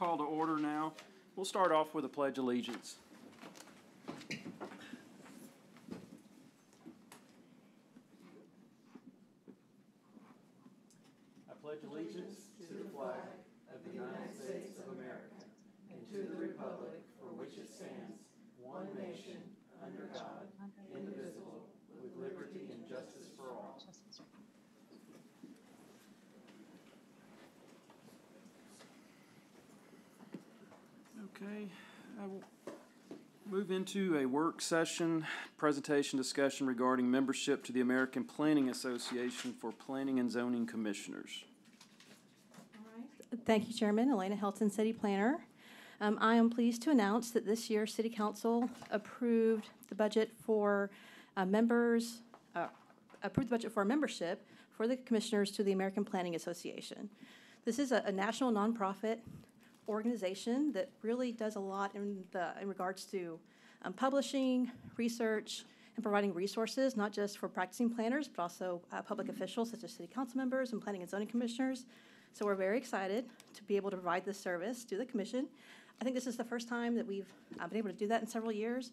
call to order now. We'll start off with a pledge of allegiance. I pledge allegiance to the flag of the United States of America and to the republic for which it stands, one nation, under God, indivisible, with liberty and justice for all. Okay, I will move into a work session, presentation discussion regarding membership to the American Planning Association for Planning and Zoning Commissioners. All right. Thank you, Chairman. Elena Helton, City Planner. I am pleased to announce that this year City Council approved the budget for membership for the commissioners to the American Planning Association. This is a national nonprofit organization that really does a lot in regards to publishing, research, and providing resources, not just for practicing planners, but also public officials such as city council members and planning and zoning commissioners. So we're very excited to be able to provide this service to the commission. I think this is the first time that we've been able to do that in several years.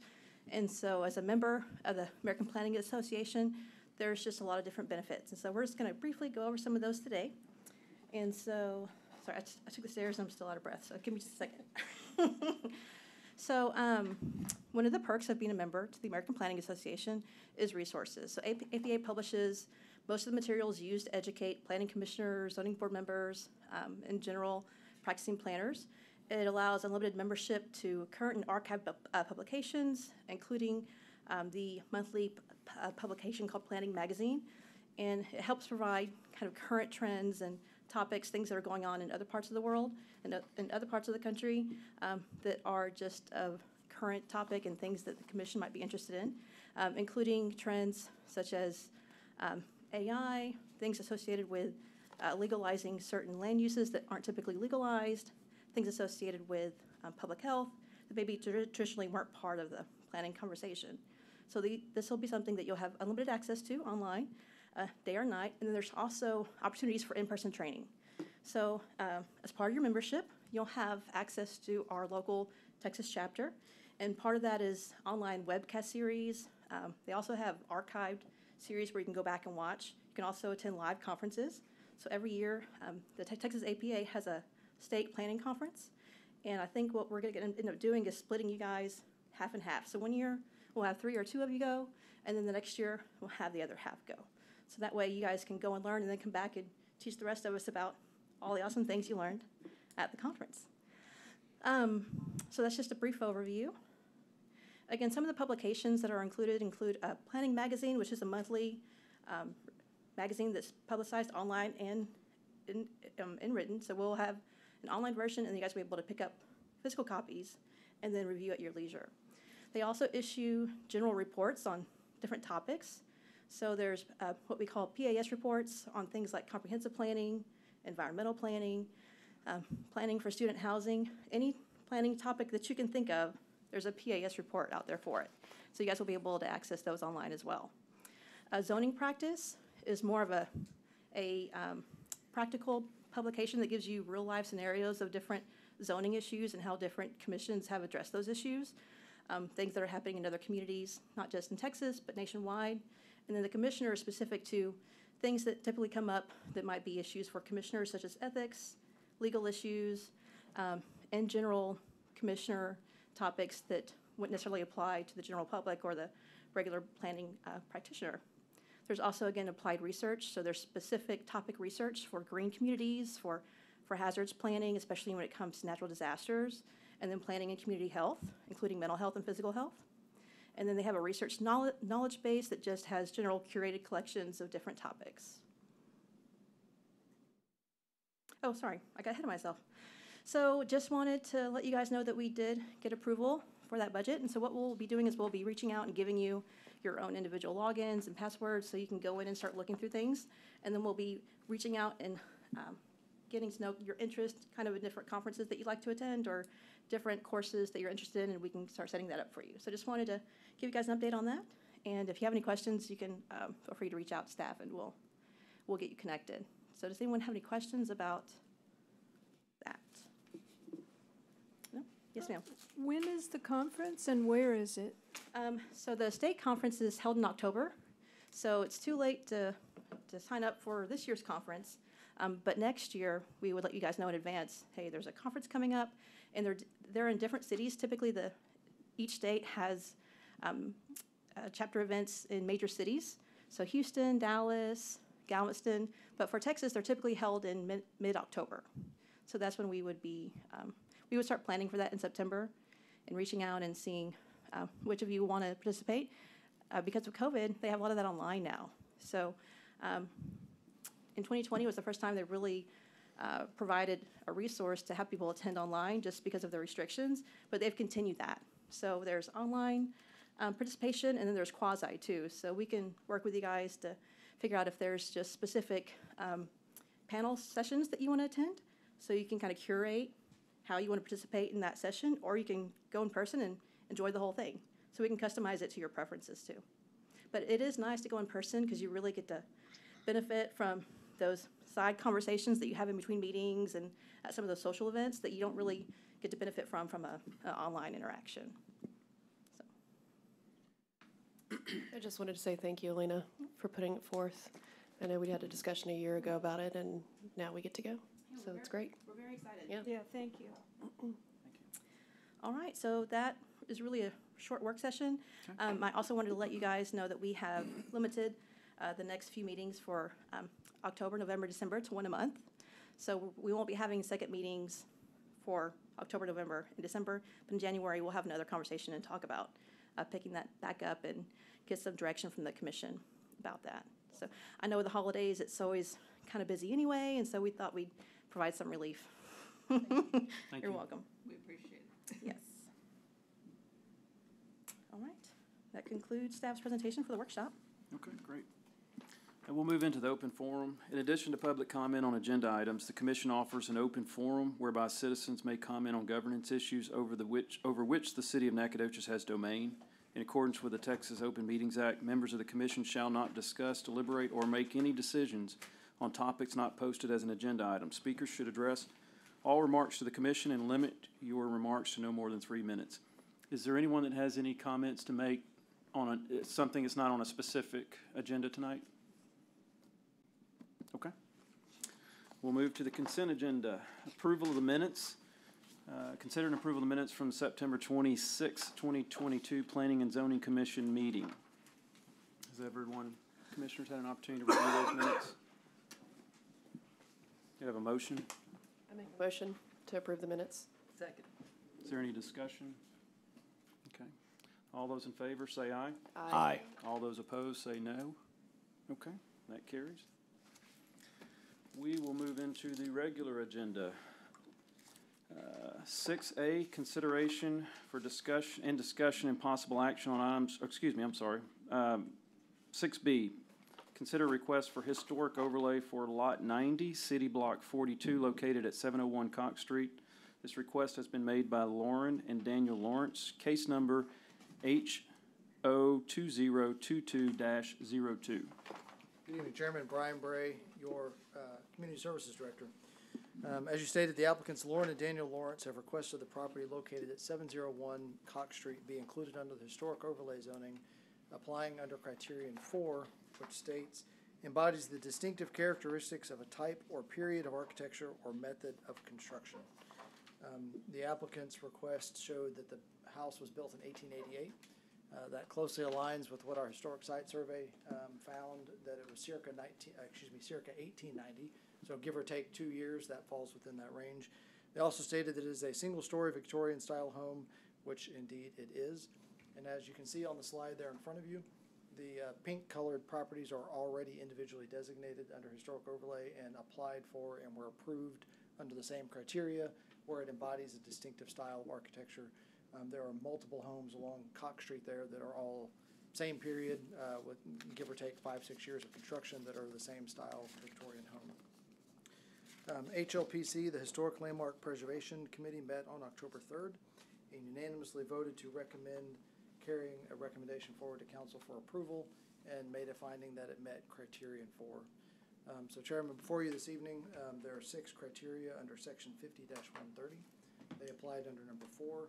And so as a member of the American Planning Association, there's just a lot of different benefits. And so we're just going to briefly go over some of those today. And so, sorry, I took the stairs and I'm still out of breath, so give me just a second. So one of the perks of being a member to the American Planning Association is resources. So APA publishes most of the materials used to educate planning commissioners, zoning board members, in general, practicing planners. It allows unlimited membership to current and archived publications, including the monthly publication called Planning Magazine. And it helps provide kind of current trends and topics, things that are going on in other parts of the world and in other parts of the country that are just of current topic and things that the commission might be interested in, including trends such as AI, things associated with legalizing certain land uses that aren't typically legalized, things associated with public health that maybe traditionally weren't part of the planning conversation. So this will be something that you'll have unlimited access to online, day or night, and then there's also opportunities for in-person training. So as part of your membership, you'll have access to our local Texas chapter, and part of that is online webcast series. They also have archived series where you can go back and watch. You can also attend live conferences. So every year, the Texas APA has a state planning conference, and I think what we're going to end up doing is splitting you guys half and half. So one year, we'll have 3 or 2 of you go, and then the next year, we'll have the other half go. So that way you guys can go and learn and then come back and teach the rest of us about all the awesome things you learned at the conference. So that's just a brief overview. Again, some of the publications that are include Planning Magazine, which is a monthly magazine that's publicized online and in written. So we'll have an online version, and you guys will be able to pick up physical copies and then review at your leisure. They also issue general reports on different topics. So there's what we call PAS reports on things like comprehensive planning, environmental planning, planning for student housing. Any planning topic that you can think of, there's a PAS report out there for it. So you guys will be able to access those online as well. Zoning practice is more of a practical publication that gives you real life scenarios of different zoning issues and how different commissions have addressed those issues. Things that are happening in other communities, not just in Texas, but nationwide. And then the commissioner is specific to things that typically come up that might be issues for commissioners, such as ethics, legal issues, and general commissioner topics that wouldn't necessarily apply to the general public or the regular planning practitioner. There's also, again, applied research. So there's specific topic research for green communities, for hazards planning, especially when it comes to natural disasters, and then planning and community health, including mental health and physical health. And then they have a research knowledge base that just has general curated collections of different topics. Oh, sorry, I got ahead of myself. So just wanted to let you guys know that we did get approval for that budget. And so what we'll be doing is we'll be reaching out and giving you your own individual logins and passwords so you can go in and start looking through things. And then we'll be reaching out and getting to know your interest kind of in different conferences that you'd like to attend or different courses that you're interested in, and we can start setting that up for you. So just wanted to give you guys an update on that. And if you have any questions, you can feel free to reach out to staff and we'll get you connected. So does anyone have any questions about that? Yes, ma'am. When is the conference and where is it? So the state conference is held in October, so it's too late to sign up for this year's conference. But next year, we would let you guys know in advance, hey, there's a conference coming up, and they're in different cities. Typically, each state has chapter events in major cities. So Houston, Dallas, Galveston, but for Texas, they're typically held in mid-October. So that's when we would start planning for that in September and reaching out and seeing which of you want to participate. Because of COVID, they have a lot of that online now. So in 2020 was the first time they really provided a resource to have people attend online just because of the restrictions, but they've continued that. So there's online participation, and then there's quasi too. So we can work with you guys to figure out if there's just specific panel sessions that you want to attend. So you can kind of curate how you want to participate in that session, or you can go in person and enjoy the whole thing. So we can customize it to your preferences too. But it is nice to go in person because you really get to benefit from those side conversations that you have in between meetings and at some of those social events that you don't really get to benefit from an online interaction. So. I just wanted to say thank you, Elena, for putting it forth. I know we had a discussion a year ago about it, and now we get to go. So it's great. We're very excited. Yeah. Yeah, thank you. All right, so that is really a short work session. I also wanted to let you guys know that we have limited the next few meetings for October, November, December to one a month. So we won't be having second meetings for October, November, and December, but in January we'll have another conversation and talk about picking that back up and get some direction from the commission about that. So I know with the holidays it's always kind of busy anyway, and so we thought we'd provide some relief. Thank You're you. welcome. We appreciate it. Yes. All right, that concludes staff's presentation for the workshop. Okay, great. And we'll move into the open forum. In addition to public comment on agenda items, the commission offers an open forum whereby citizens may comment on governance issues over which the city of Nacogdoches has domain. In accordance with the Texas Open Meetings Act, members of the commission shall not discuss, deliberate, or make any decisions on topics not posted as an agenda item. Speakers should address all remarks to the commission and limit your remarks to no more than 3 minutes. Is there anyone that has any comments to make on something that's not on a specific agenda tonight? Okay. We'll move to the consent agenda. Approval of the minutes. Consider an approval of the minutes from September 26, 2022 Planning and Zoning Commission meeting. Has everyone, commissioners, had an opportunity to review those minutes? You have a motion? I make a motion to approve the minutes. Second. Is there any discussion? Okay. All those in favor say aye. Aye. All those opposed say no. Okay, that carries. We will move into the regular agenda. 6A, consideration for discussion and possible action on items, 6B, consider request for historic overlay for Lot 90, City Block 42, located at 701 Cox Street. This request has been made by Lauren and Daniel Lawrence, case number HO2022-02. Good evening, Chairman. Brian Bray, your Community Services Director. As you stated, the applicants Lauren and Daniel Lawrence have requested the property located at 701 Cox Street be included under the historic overlay zoning, applying under criterion 4, which states, embodies the distinctive characteristics of a type or period of architecture or method of construction. The applicant's request showed that the house was built in 1888. That closely aligns with what our historic site survey found, that it was circa 1890. So give or take 2 years, that falls within that range. They also stated that it is a single-story Victorian-style home, which indeed it is. And as you can see on the slide there in front of you, the pink-colored properties are already individually designated under historic overlay and applied for and were approved under the same criteria, where it embodies a distinctive style of architecture. There are multiple homes along Cox Street there that are all same period, with give or take 5-6 years of construction, that are the same style Victorian home. HLPC, the Historic Landmark Preservation Committee, met on October 3rd and unanimously voted to recommend carrying a recommendation forward to council for approval and made a finding that it met criterion 4. So Chairman, before you this evening, there are 6 criteria under section 50-130. They apply applied under number 4.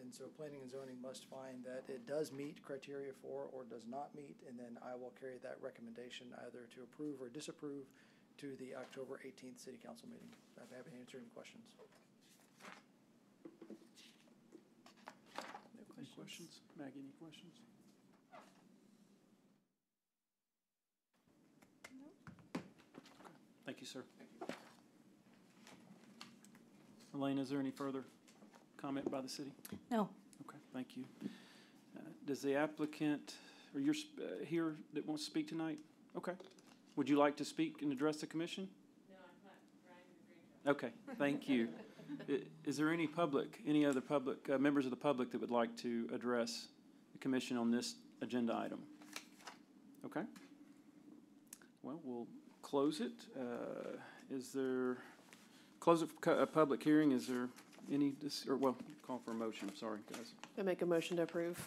And so planning and zoning must find that it does meet criteria for or does not meet, and then I will carry that recommendation either to approve or disapprove to the October 18th City Council meeting. I'd be happy to answer any questions. Any questions? Maggie, any questions? Okay. Thank you, sir. Elaine, is there any further comment by the city? No. Okay, thank you. Does the applicant, or you're here that wants to speak tonight? Okay. Would you like to speak and address the commission? No, I'm not trying to. Okay, thank you. Is there any other public, members of the public that would like to address the commission on this agenda item? Okay. Well, we'll close it. Close a public hearing. Is there any, call for a motion. Sorry, guys. I make a motion to approve.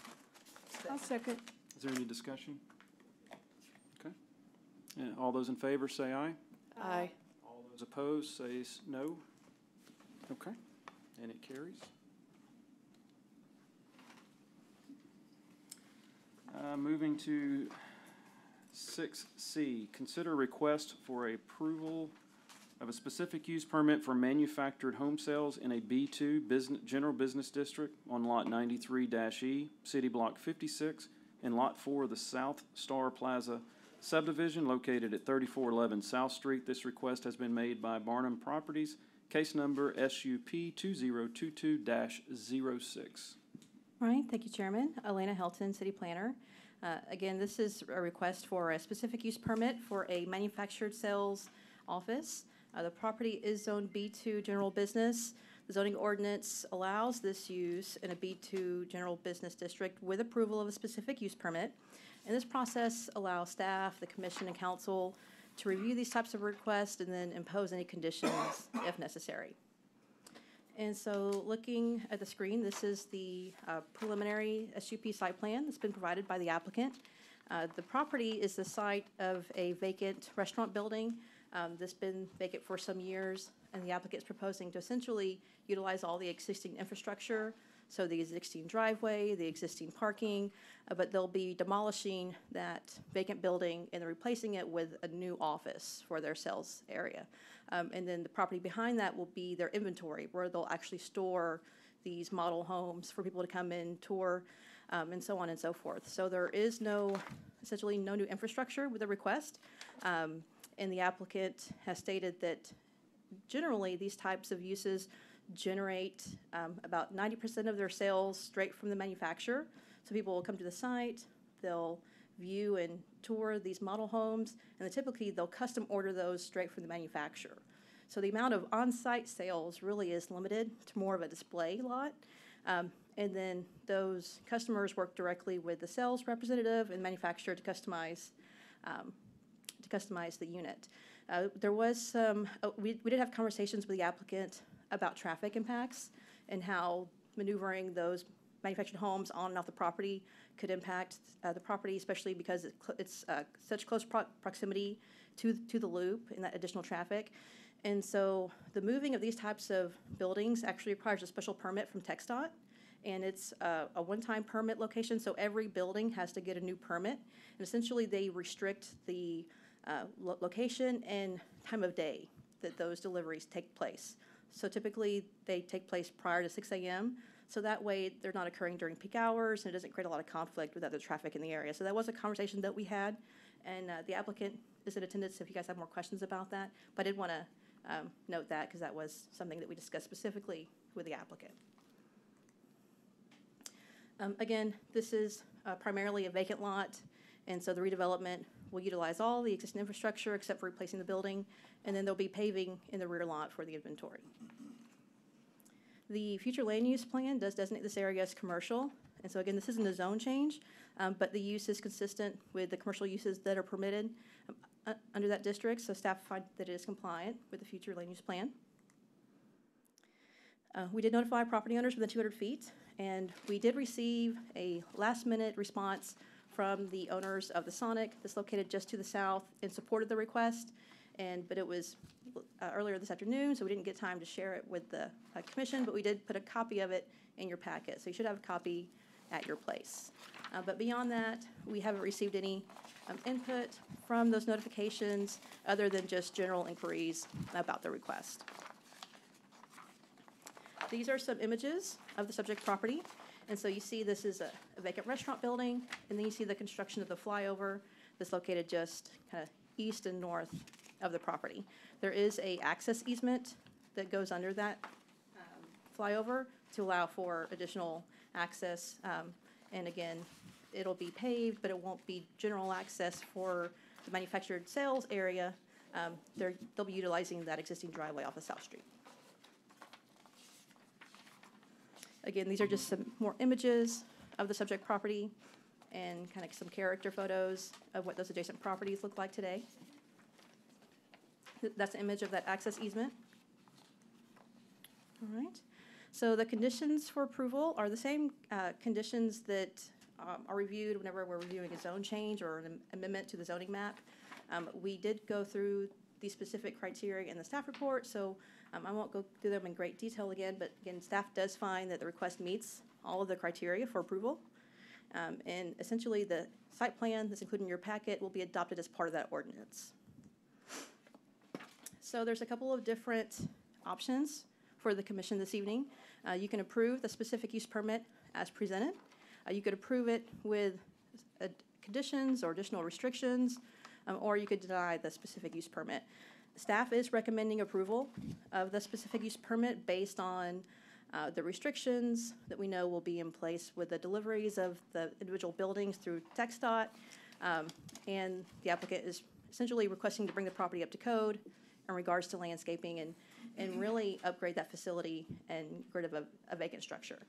I'll second. Is there any discussion? Okay. And all those in favor say aye. Aye. All those opposed say no. Okay, and it carries. Moving to 6C, consider a request for approval of a specific use permit for manufactured home sales in a B2 general business district on Lot 93-E, City Block 56, and Lot 4 of the South Star Plaza subdivision located at 3411 South Street. This request has been made by Barnum Properties, case number SUP 2022-06. All right, thank you, Chairman. Elena Helton, City Planner. Again, this is a request for a specific use permit for a manufactured sales office. The property is zoned B2 general business. The zoning ordinance allows this use in a B2 general business district with approval of a specific use permit. And this process allows staff, the commission, and council to review these types of requests and then impose any conditions if necessary. And so looking at the screen, this is the preliminary SUP site plan that's been provided by the applicant. The property is the site of a vacant restaurant building that's been vacant for some years, and the applicant is proposing to essentially utilize all the existing infrastructure, so the existing driveway, the existing parking, but they'll be demolishing that vacant building and replacing it with a new office for their sales area. And then the property behind that will be their inventory, where they'll actually store these model homes for people to come in, tour, and so on and so forth. So there is essentially no new infrastructure with the request. And the applicant has stated that generally these types of uses generate about 90% of their sales straight from the manufacturer. So people will come to the site, they'll view and tour these model homes, and then typically they'll custom order those straight from the manufacturer. So the amount of on-site sales really is limited to more of a display lot. And then those customers work directly with the sales representative and manufacturer to customize the unit. There was some, we did have conversations with the applicant about traffic impacts and how maneuvering those manufactured homes on and off the property could impact the property, especially because it's such close proximity to the loop and that additional traffic. And so the moving of these types of buildings actually requires a special permit from TxDOT, and it's a one-time permit location, so every building has to get a new permit. And essentially they restrict the location and time of day that those deliveries take place. So typically they take place prior to 6 a.m., so that way they're not occurring during peak hours and it doesn't create a lot of conflict with other traffic in the area. So that was a conversation that we had, and the applicant is in attendance if you guys have more questions about that. But I did want to note that because that was something that we discussed specifically with the applicant. Again, this is primarily a vacant lot, and so the redevelopment will utilize all the existing infrastructure except for replacing the building, and then there'll be paving in the rear lot for the inventory. The future land use plan does designate this area as commercial, and so again, this isn't a zone change, but the use is consistent with the commercial uses that are permitted under that district, so staff find that it is compliant with the future land use plan. We did notify property owners within 200 feet, and we did receive a last-minute response from the owners of the Sonic that's located just to the south in support of the request, but it was earlier this afternoon, so we didn't get time to share it with the commission, but we did put a copy of it in your packet, so you should have a copy at your place. But beyond that, we haven't received any input from those notifications other than just general inquiries about the request. These are some images of the subject property. And so you see this is a vacant restaurant building, and then you see the construction of the flyover that's located just kind of east and north of the property. There is a access easement that goes under that flyover to allow for additional access. And again, it'll be paved, but it won't be general access for the manufactured sales area. They'll be utilizing that existing driveway off of South Street. Again, these are just some more images of the subject property and kind of some character photos of what those adjacent properties look like today. That's an image of that access easement. All right. So the conditions for approval are the same conditions that are reviewed whenever we're reviewing a zone change or an amendment to the zoning map. We did go through these specific criteria in the staff report, so I won't go through them in great detail again, but again, staff does find that the request meets all of the criteria for approval. And essentially, the site plan that's included in your packet will be adopted as part of that ordinance. So there's a couple of different options for the commission this evening. You can approve the specific use permit as presented. You could approve it with conditions or additional restrictions, or you could deny the specific use permit. Staff is recommending approval of the specific use permit based on the restrictions that we know will be in place with the deliveries of the individual buildings through TxDOT. And the applicant is essentially requesting to bring the property up to code in regards to landscaping and really upgrade that facility and get rid of a vacant structure.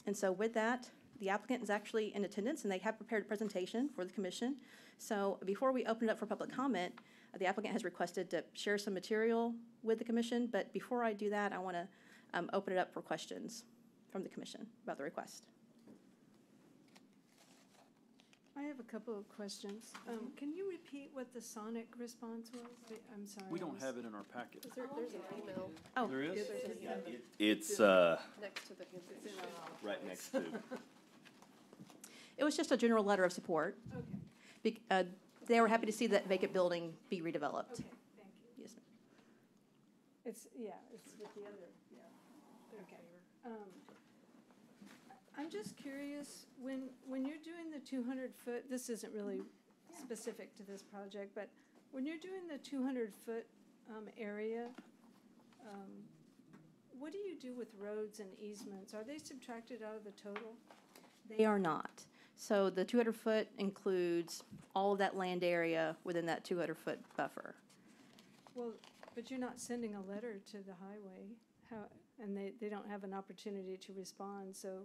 And so with that, the applicant is actually in attendance and they have prepared a presentation for the commission. So before we open it up for public comment, the applicant has requested to share some material with the commission, but before I do that, I want to open it up for questions from the commission about the request. I have a couple of questions. Can you repeat what the sonic response was? I'm sorry. We don't have it in our packet. There's an email Oh, There is? It's next to the right next to. it was just a general letter of support. Okay, They were happy to see that vacant building be redeveloped. okay, thank you. Yes, ma'am. It's with the other, yeah. Okay. I'm just curious, when you're doing the 200-foot, this isn't really specific to this project, but when you're doing the 200-foot area, what do you do with roads and easements? Are they subtracted out of the total? They are not. So the 200-foot includes all of that land area within that 200-foot buffer. Well, but you're not sending a letter to the highway, and they don't have an opportunity to respond, so.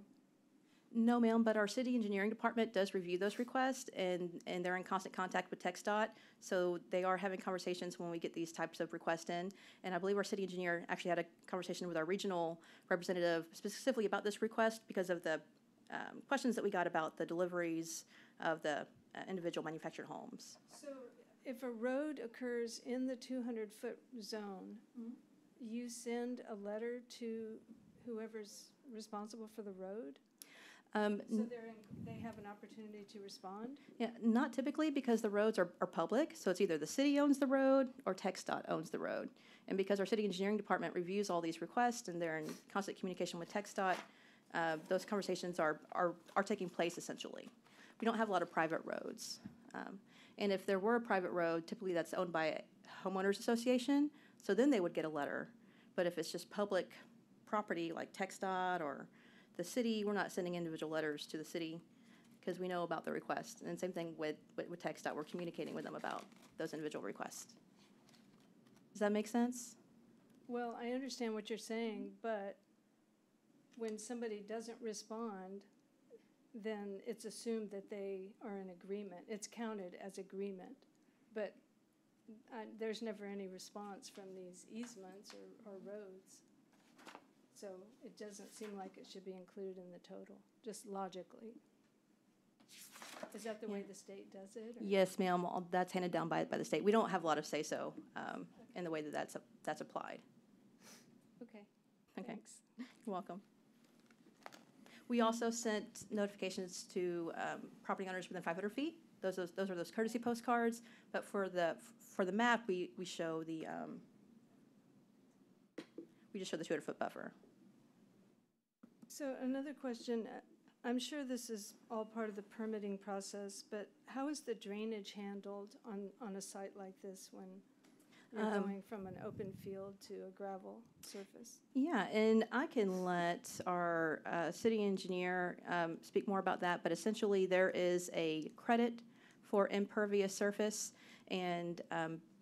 No, ma'am, but our city engineering department does review those requests, and they're in constant contact with TxDOT. So they are having conversations when we get these types of requests in. And I believe our city engineer actually had a conversation with our regional representative specifically about this request because of the questions that we got about the deliveries of the individual manufactured homes. So if a road occurs in the 200-foot zone, you send a letter to whoever's responsible for the road? So they have an opportunity to respond? Yeah, not typically because the roads are public, so it's either the city owns the road or TxDOT owns the road. And because our city engineering department reviews all these requests and they're in constant communication with TxDOT, those conversations are taking place essentially. We don't have a lot of private roads. And if there were a private road, typically that's owned by a homeowners association, so then they would get a letter. But if it's just public property like TxDOT or the city, we're not sending individual letters to the city because we know about the request. And same thing with TxDOT, we're communicating with them about those individual requests. Does that make sense? Well, I understand what you're saying, but when somebody doesn't respond, then it's assumed that they are in agreement. It's counted as agreement. But there's never any response from these easements or roads. So it doesn't seem like it should be included in the total, just logically. Is that the way the state does it? or- Yes, ma'am, that's handed down by the state. We don't have a lot of say-so in the way that that's applied. Okay, Okay, thanks. you're welcome. We also sent notifications to property owners within 500 feet. Those are those courtesy postcards, but for the map, we show we just show the 200-foot buffer. So another question, I'm sure this is all part of the permitting process, but how is the drainage handled on a site like this when you're going from an open field to a gravel surface? Yeah, and I can let our city engineer speak more about that, but essentially there is a credit for impervious surface. And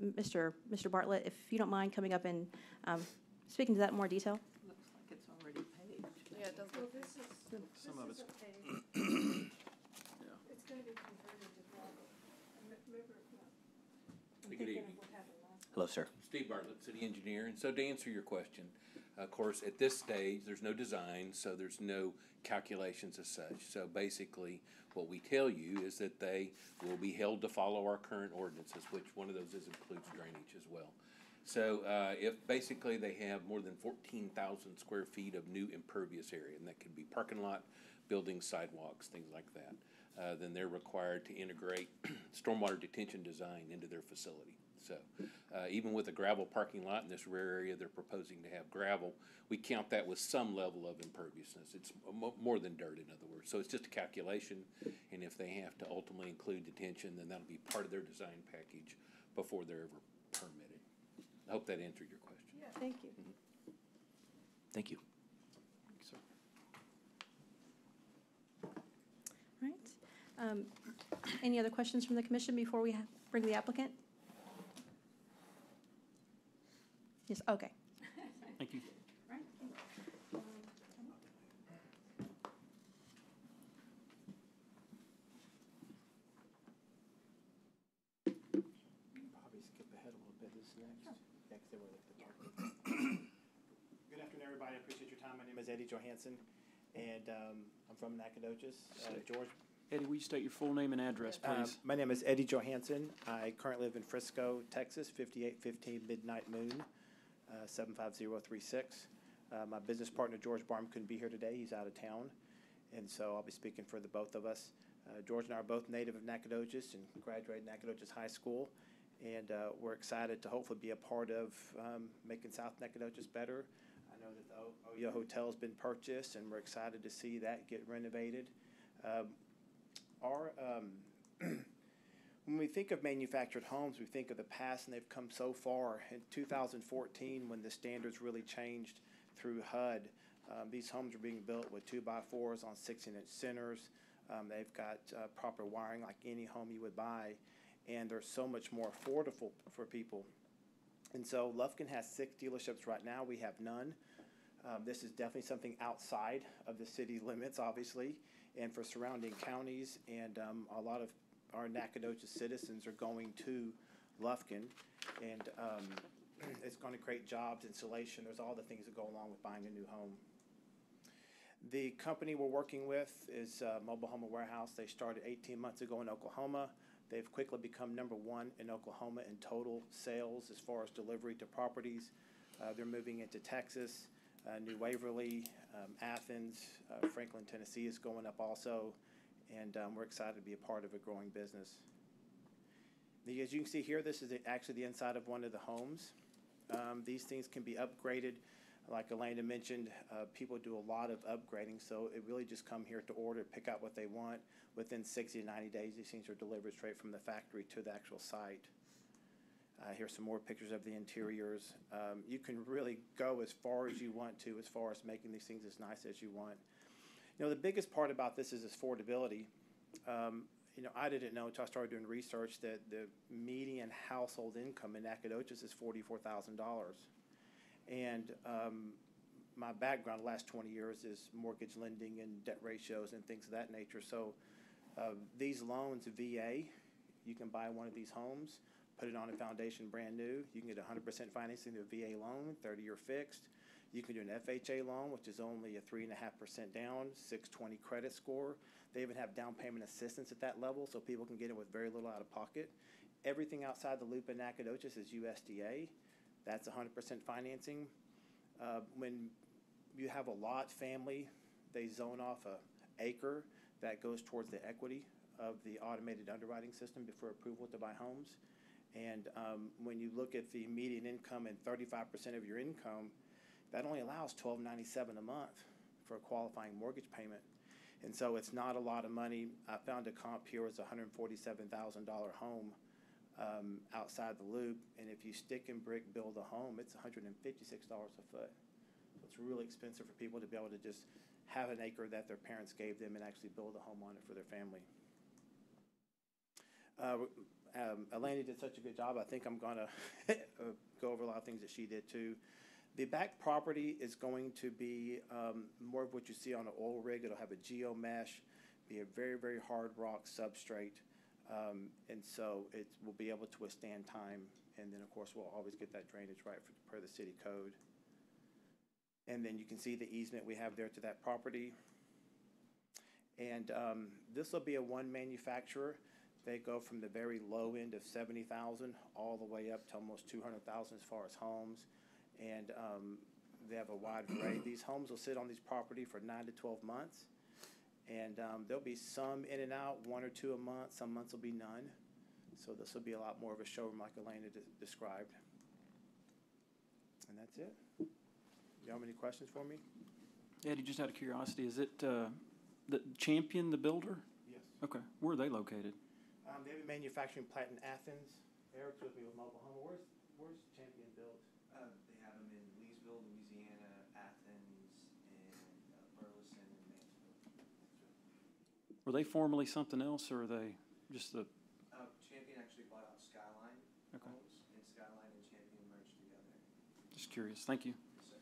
Mr. Bartlett, if you don't mind coming up and speaking to that in more detail. Looks like it's already paved. Yeah, it does Well, look. this is, Some of it's, it's gonna be converted to gravel. Remember, no. I'm Good thinking evening. of what happened last. Hello, sir. Steve Bartlett, city engineer. And so to answer your question, of course, at this stage, there's no design, so there's no calculations as such. So basically, what we tell you is that they will be held to follow our current ordinances, which one of those includes drainage as well. So if basically they have more than 14,000 square feet of new impervious area, and that could be parking lot, buildings, sidewalks, things like that, then they're required to integrate stormwater detention design into their facility. So even with a gravel parking lot in this rare area, they're proposing to have gravel. We count that with some level of imperviousness. It's more than dirt, in other words. So it's just a calculation, and if they have to ultimately include detention, then that'll be part of their design package before they're ever permitted. I hope that answered your question. Yeah, thank you. Thank you. All right. Any other questions from the commission before we bring the applicant? Yes, okay. thank you. Probably skip ahead a little bit, this next. Yeah, 'cause they were like the parking. Good afternoon, everybody, I appreciate your time, my name is Eddie Johansson, and I'm from Nacogdoches. George, Eddie, will you state your full name and address, please? my name is Eddie Johansson, I currently live in Frisco, Texas, 5815 Midnight Moon, 75036. My business partner, George Barm, couldn't be here today, he's out of town, and so I'll be speaking for the both of us. George and I are both native of Nacogdoches and graduated Nacogdoches High School, and we're excited to hopefully be a part of making South Nacogdoches better. I know that the Oyo Hotel's been purchased, and we're excited to see that get renovated. When we think of manufactured homes, we think of the past, and they've come so far. In 2014, when the standards really changed through HUD, these homes are being built with 2x4s on 16-inch centers. They've got proper wiring like any home you would buy, and they're so much more affordable for people. And so Lufkin has 6 dealerships right now. We have none. This is definitely something outside of the city limits, obviously, and for surrounding counties, and a lot of our Nacogdoches citizens are going to Lufkin, and it's going to create jobs, insulation. There's all the things that go along with buying a new home. The company we're working with is Mobile Home Warehouse. They started 18 months ago in Oklahoma. They've quickly become #1 in Oklahoma in total sales as far as delivery to properties. They're moving into Texas, New Waverly, Athens, Franklin, Tennessee is going up also, and we're excited to be a part of a growing business. As you can see here, this is actually the inside of one of the homes. These things can be upgraded. Like Elena mentioned, people do a lot of upgrading, so it really just come here to order, pick out what they want. Within 60 to 90 days, these things are delivered straight from the factory to the actual site. Here's some more pictures of the interiors. You can really go as far as you want to as far as making these things as nice as you want. You know, the biggest part about this is affordability. You know, I didn't know until I started doing research that the median household income in Nacogdoches is $44,000. And my background the last 20 years is mortgage lending and debt ratios and things of that nature. So these loans, VA, you can buy one of these homes, put it on a foundation brand new. You can get 100% financing, the VA loan, 30-year fixed. You can do an FHA loan, which is only a 3.5% down, 620 credit score. They even have down payment assistance at that level, so people can get it with very little out of pocket. Everything outside the loop in Nacogdoches is USDA. That's 100% financing. When you have a lot family, they zone off a acre that goes towards the equity of the automated underwriting system before approval to buy homes. And when you look at the median income and 35% of your income, that only allows $1,297 a month for a qualifying mortgage payment. And so it's not a lot of money. I found a comp here was a $147,000 home outside the loop. And if you stick and brick build a home, it's $156 a foot. So it's really expensive for people to be able to just have an acre that their parents gave them and actually build a home on it for their family. Elena did such a good job. I think I'm going to go over a lot of things that she did too. The back property is going to be more of what you see on an oil rig. It'll have a geomesh, be a very, very hard rock substrate. And so it will be able to withstand time. And then, of course, we'll always get that drainage right per the city code. And then you can see the easement we have there to that property. And this will be a one manufacturer. They go from the very low end of 70,000 all the way up to almost 200,000 as far as homes. And they have a wide variety. These homes will sit on these property for 9 to 12 months. And there'll be some in and out, 1 or 2 a month. Some months will be none. So this will be a lot more of a showroom like Elena described. And that's it. Y'all have any questions for me? Eddie, just out of curiosity, is it the Champion, the builder? Yes. Okay. Where are they located? They have a manufacturing plant in Athens. Eric's with me with Oklahoma. Where's Champion built? They have them in Leesville, Louisiana, Athens, and Burleson, and Mansfield. Were they formerly something else, or are they just the? Champion actually bought out Skyline Homes, and Skyline and Champion merged together. Just curious. Thank you. Yes, sir.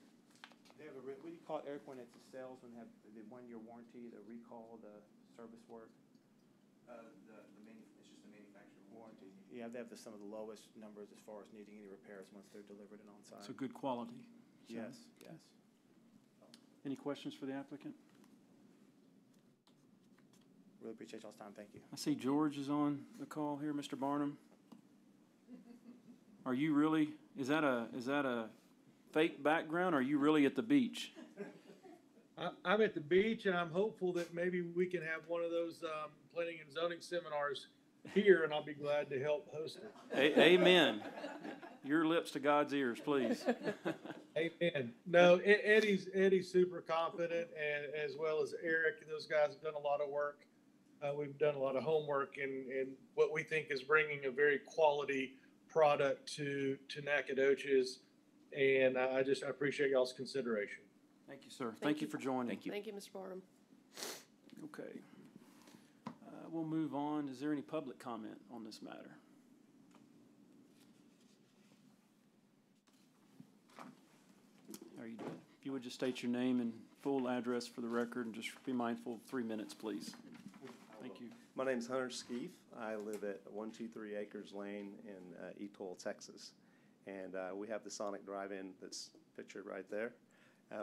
They have what do you call it, Eric, when it's a sales, when they have the 1-year warranty, the recall, the service work? It's just the manufacturer Warranty. Yeah, they have some of the lowest numbers as far as needing any repairs once they're delivered and on site. So good quality. So, Yes, yes. Any questions for the applicant? Really appreciate y'all's time. Thank you. I see George is on the call here, Mr. Barnum. Are you really? Is that a fake background? Or are you really at the beach? I'm at the beach, and I'm hopeful that maybe we can have one of those planning and zoning seminars here, and I'll be glad to help host it. Amen. Your lips to God's ears, please. Amen. No, Eddie's super confident, and as well as Eric. Those guys have done a lot of work. We've done a lot of homework, and what we think is bringing a very quality product to Nacogdoches, and I appreciate y'all's consideration. Thank you, sir. Thank you for joining. Thank you. Thank you, Mr. Barnum. Okay. We'll move on. Is there any public comment on this matter? Are you, if you would just state your name and full address for the record, and just be mindful of 3 minutes, please. Thank you. My name's Hunter Skeef. I live at 123 Acres Lane in Etoile, Texas. And we have the Sonic Drive-In that's pictured right there.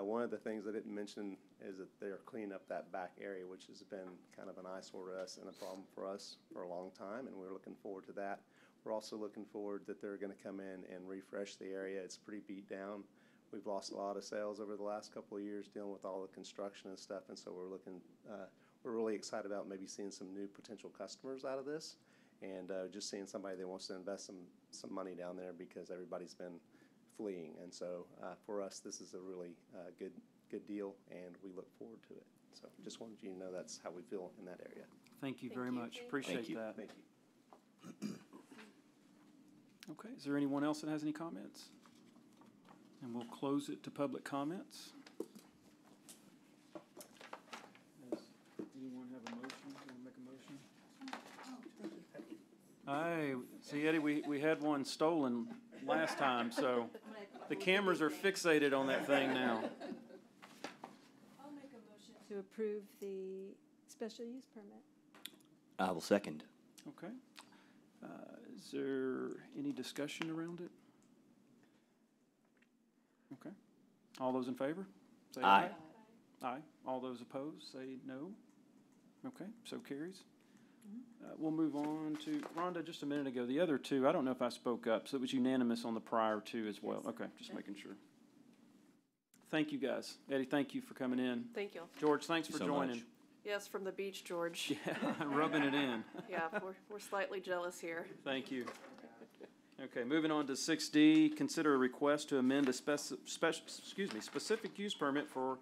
One of the things I didn't mention is that they're cleaning up that back area, which has been kind of an eyesore to us and a problem for us for a long time, and we're looking forward to that. We're also looking forward that they're going to come in and refresh the area. It's pretty beat down. We've lost a lot of sales over the last couple of years dealing with all the construction and stuff, and so we're really excited about maybe seeing some new potential customers out of this, and just seeing somebody that wants to invest some money down there because everybody's been fleeing. And so for us, this is a really good deal, and we look forward to it. So just wanted you to know that's how we feel in that area. Thank you very much. Appreciate that. Thank you. Okay, is there anyone else that has any comments? And we'll close it to public comments. Does anyone have a motion? Want to make a motion? See, Eddie, we had one stolen last time, so the cameras are fixated on that thing now. I'll make a motion to approve the special use permit. I will second. Okay. Is there any discussion around it? Okay. All those in favor? Say Aye. Aye. All those opposed, say no. Okay, so carries. We'll move on to, Rhonda, just a minute ago, the other two, I don't know if I spoke up, so it was unanimous on the prior two as well. Okay, just making sure. Thank you, guys. Eddie, thank you for coming in. Thank you. George, thanks for Thank you so joining. much. Yes, from the beach, George. Yeah, rubbing it in. Yeah, we're slightly jealous here. Thank you. Okay, moving on to 6D, consider a request to amend a specific use permit for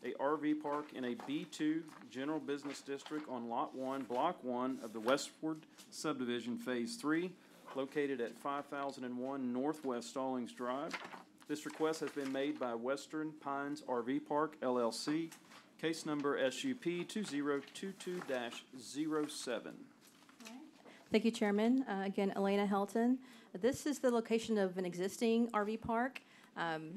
a RV park in a B2 General Business District on Lot 1, Block 1 of the Westward Subdivision Phase 3, located at 5001 Northwest Stallings Drive. This request has been made by Western Pines RV Park LLC, case number SUP 2022-07. Thank you, Chairman. Again, Elena Helton. This is the location of an existing RV park.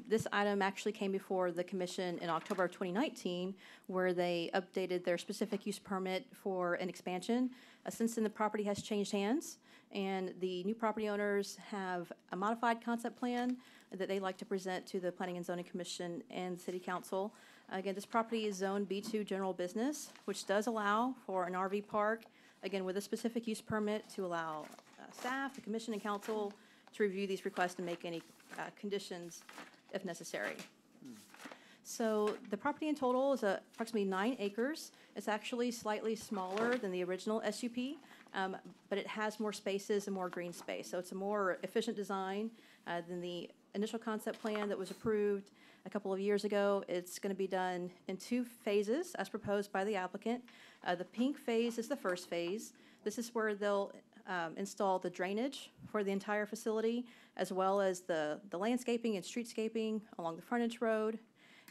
This item actually came before the commission in October of 2019, where they updated their specific use permit for an expansion. Since then, the property has changed hands, and the new property owners have a modified concept plan that they'd like to present to the Planning and Zoning Commission and City Council. Again, this property is zoned B2 General Business, which does allow for an RV park, again, with a specific use permit to allow staff, the commission, and council to review these requests and make any conditions if necessary. So the property in total is approximately 9 acres. It's actually slightly smaller than the original SUP, but it has more spaces and more green space. So it's a more efficient design than the initial concept plan that was approved a couple of years ago. It's going to be done in 2 phases as proposed by the applicant. The pink phase is the first phase. This is where they'll install the drainage for the entire facility, as well as the landscaping and streetscaping along the frontage road.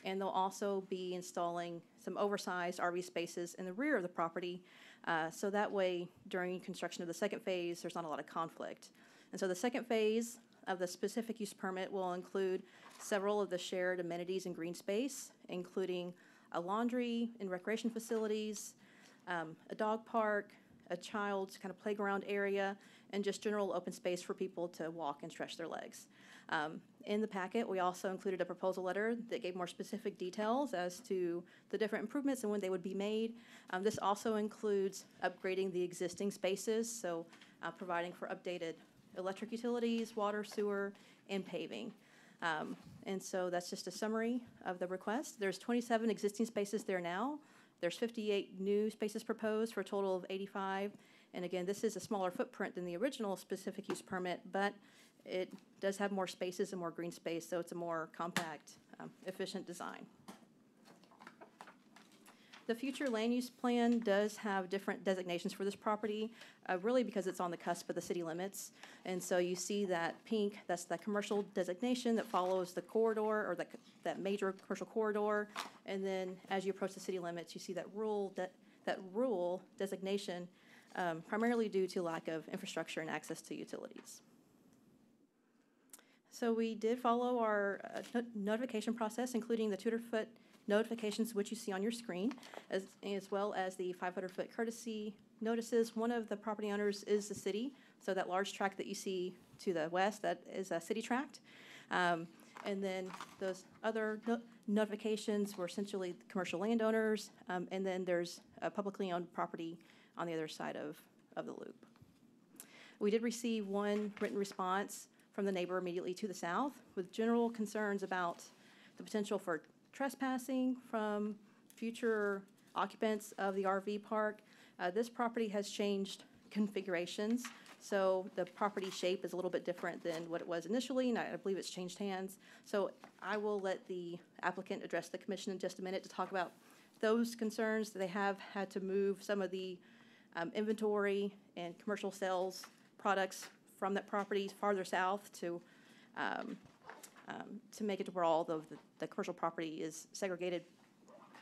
And they'll also be installing some oversized RV spaces in the rear of the property. So that way, during construction of the second phase, there's not a lot of conflict. And so the second phase of the specific use permit will include several of the shared amenities and green space, including a laundry and recreation facilities, a dog park, a child's kind of playground area, and just general open space for people to walk and stretch their legs. In the packet, we also included a proposal letter that gave more specific details as to the different improvements and when they would be made. This also includes upgrading the existing spaces, so providing for updated electric utilities, water, sewer, and paving. And so that's just a summary of the request. There's 27 existing spaces there now. There's 58 new spaces proposed for a total of 85. And again, this is a smaller footprint than the original specific use permit, but it does have more spaces and more green space, so it's a more compact, efficient design. The future land use plan does have different designations for this property, really because it's on the cusp of the city limits. And so you see that pink, that's the commercial designation that follows the corridor, or that major commercial corridor. And then as you approach the city limits, you see that rural designation, primarily due to lack of infrastructure and access to utilities. So we did follow our notification process, including the 200-foot notifications, which you see on your screen, as well as the 500-foot courtesy notices. One of the property owners is the city, so that large tract that you see to the west, that is a city tract. And then those other notifications were essentially commercial landowners, and then there's a publicly owned property on the other side of the loop. We did receive one written response from the neighbor immediately to the south with general concerns about the potential for trespassing from future occupants of the RV park. This property has changed configurations, so the property shape is a little bit different than what it was initially, and I believe it's changed hands. So I will let the applicant address the commission in just a minute to talk about those concerns. They have had to move some of the inventory and commercial sales products from that property farther south to make it to where all of the commercial property is segregated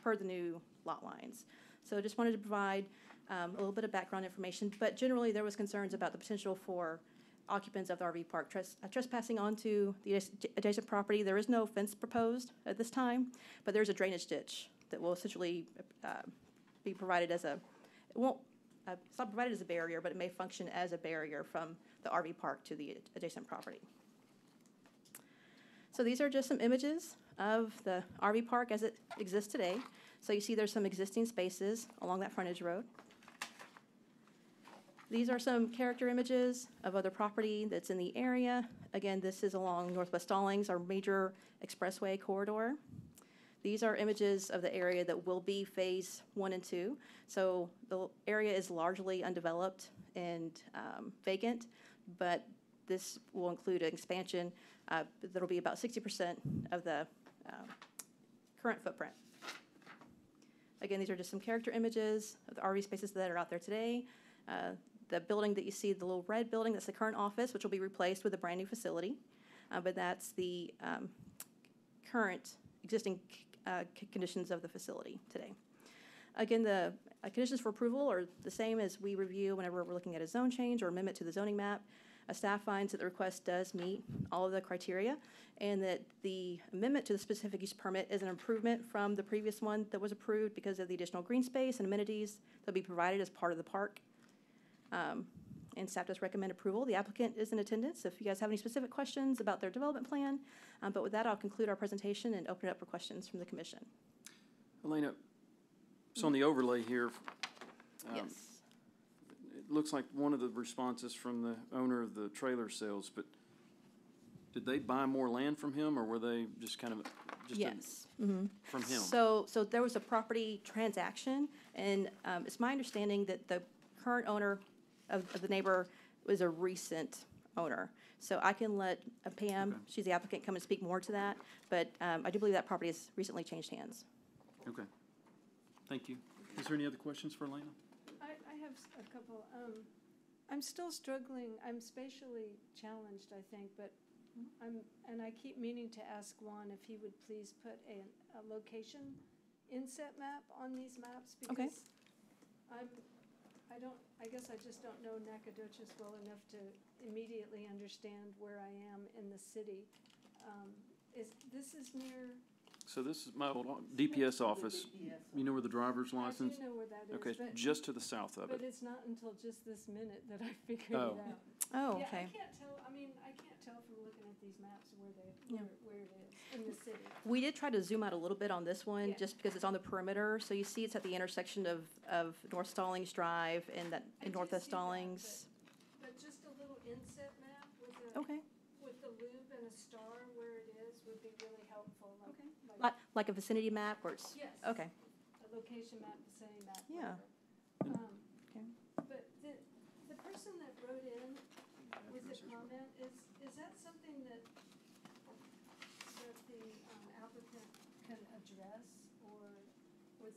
per the new lot lines. So I just wanted to provide a little bit of background information, but generally there was concerns about the potential for occupants of the RV park trespassing onto the adjacent property. There is no fence proposed at this time, but there's a drainage ditch that will essentially be provided as it's not provided as a barrier, but it may function as a barrier from the RV park to the adjacent property. So these are just some images of the RV park as it exists today. So you see there's some existing spaces along that frontage road. These are some character images of other property that's in the area. Again, this is along Northwest Stallings, our major expressway corridor. These are images of the area that will be phase 1 and 2. So the area is largely undeveloped and vacant, but this will include an expansion that'll be about 60% of the current footprint. Again, these are just some character images of the RV spaces that are out there today. The building that you see, the little red building, that's the current office, which will be replaced with a brand new facility. But that's the current existing conditions of the facility today. Again, the conditions for approval are the same as we review whenever we're looking at a zone change or amendment to the zoning map. Staff finds that the request does meet all of the criteria and that the amendment to the specific use permit is an improvement from the previous one that was approved because of the additional green space and amenities that will be provided as part of the park. And staff does recommend approval. The applicant is in attendance if you guys have any specific questions about their development plan. But with that, I'll conclude our presentation and open it up for questions from the commission. Elena, so on the overlay here, Yes. it looks like one of the responses from the owner of the trailer sales, but did they buy more land from him, or were they just kind of just Yes. from him? So there was a property transaction, and it's my understanding that the current owner of the neighbor was a recent owner. So I can let Pam, Okay. she's the applicant, come and speak more to that. But I do believe that property has recently changed hands. Okay, thank you. Is there any other questions for Elena? I have a couple. I'm still struggling. I'm spatially challenged, I think, but I keep meaning to ask Juan if he would please put a location inset map on these maps Okay. because I guess I just don't know Nacogdoches well enough to immediately understand where I am in the city. This is near? So this is my old DPS office. You know where the driver's license? I do know where that is. Okay, but- just to the south of But it. it's not until just this minute that I figured Oh. it out. Oh, Yeah, okay. I can't tell, I can't tell from looking at these maps where Yeah. where it is in the city. We did try to zoom out a little bit on this one, Yeah. just because it's on the perimeter. So you see it's at the intersection of North Stallings Drive and I do Northwest see that, Stallings. But just a little inset map Okay. with the loop and a star where it is would be really helpful. Like a vicinity map where it's, Yes. okay. A location map, vicinity map. Yeah. whatever. Okay. But the person that wrote in with the comment, is that something that the applicant can address? Or with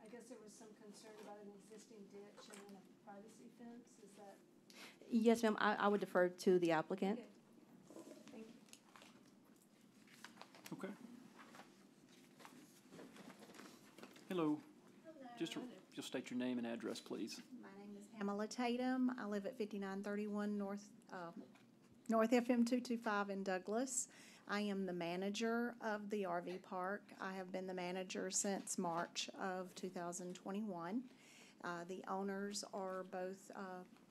I guess there was some concern about an existing ditch and then a privacy fence, is that? Yes, ma'am, I would defer to the applicant. Okay. Thank you. Okay. Hello. Just state your name and address, please. My name is Pamela Tatum. I live at 5931 North FM 225 in Douglas. I am the manager of the RV park. I have been the manager since March of 2021. The owners are both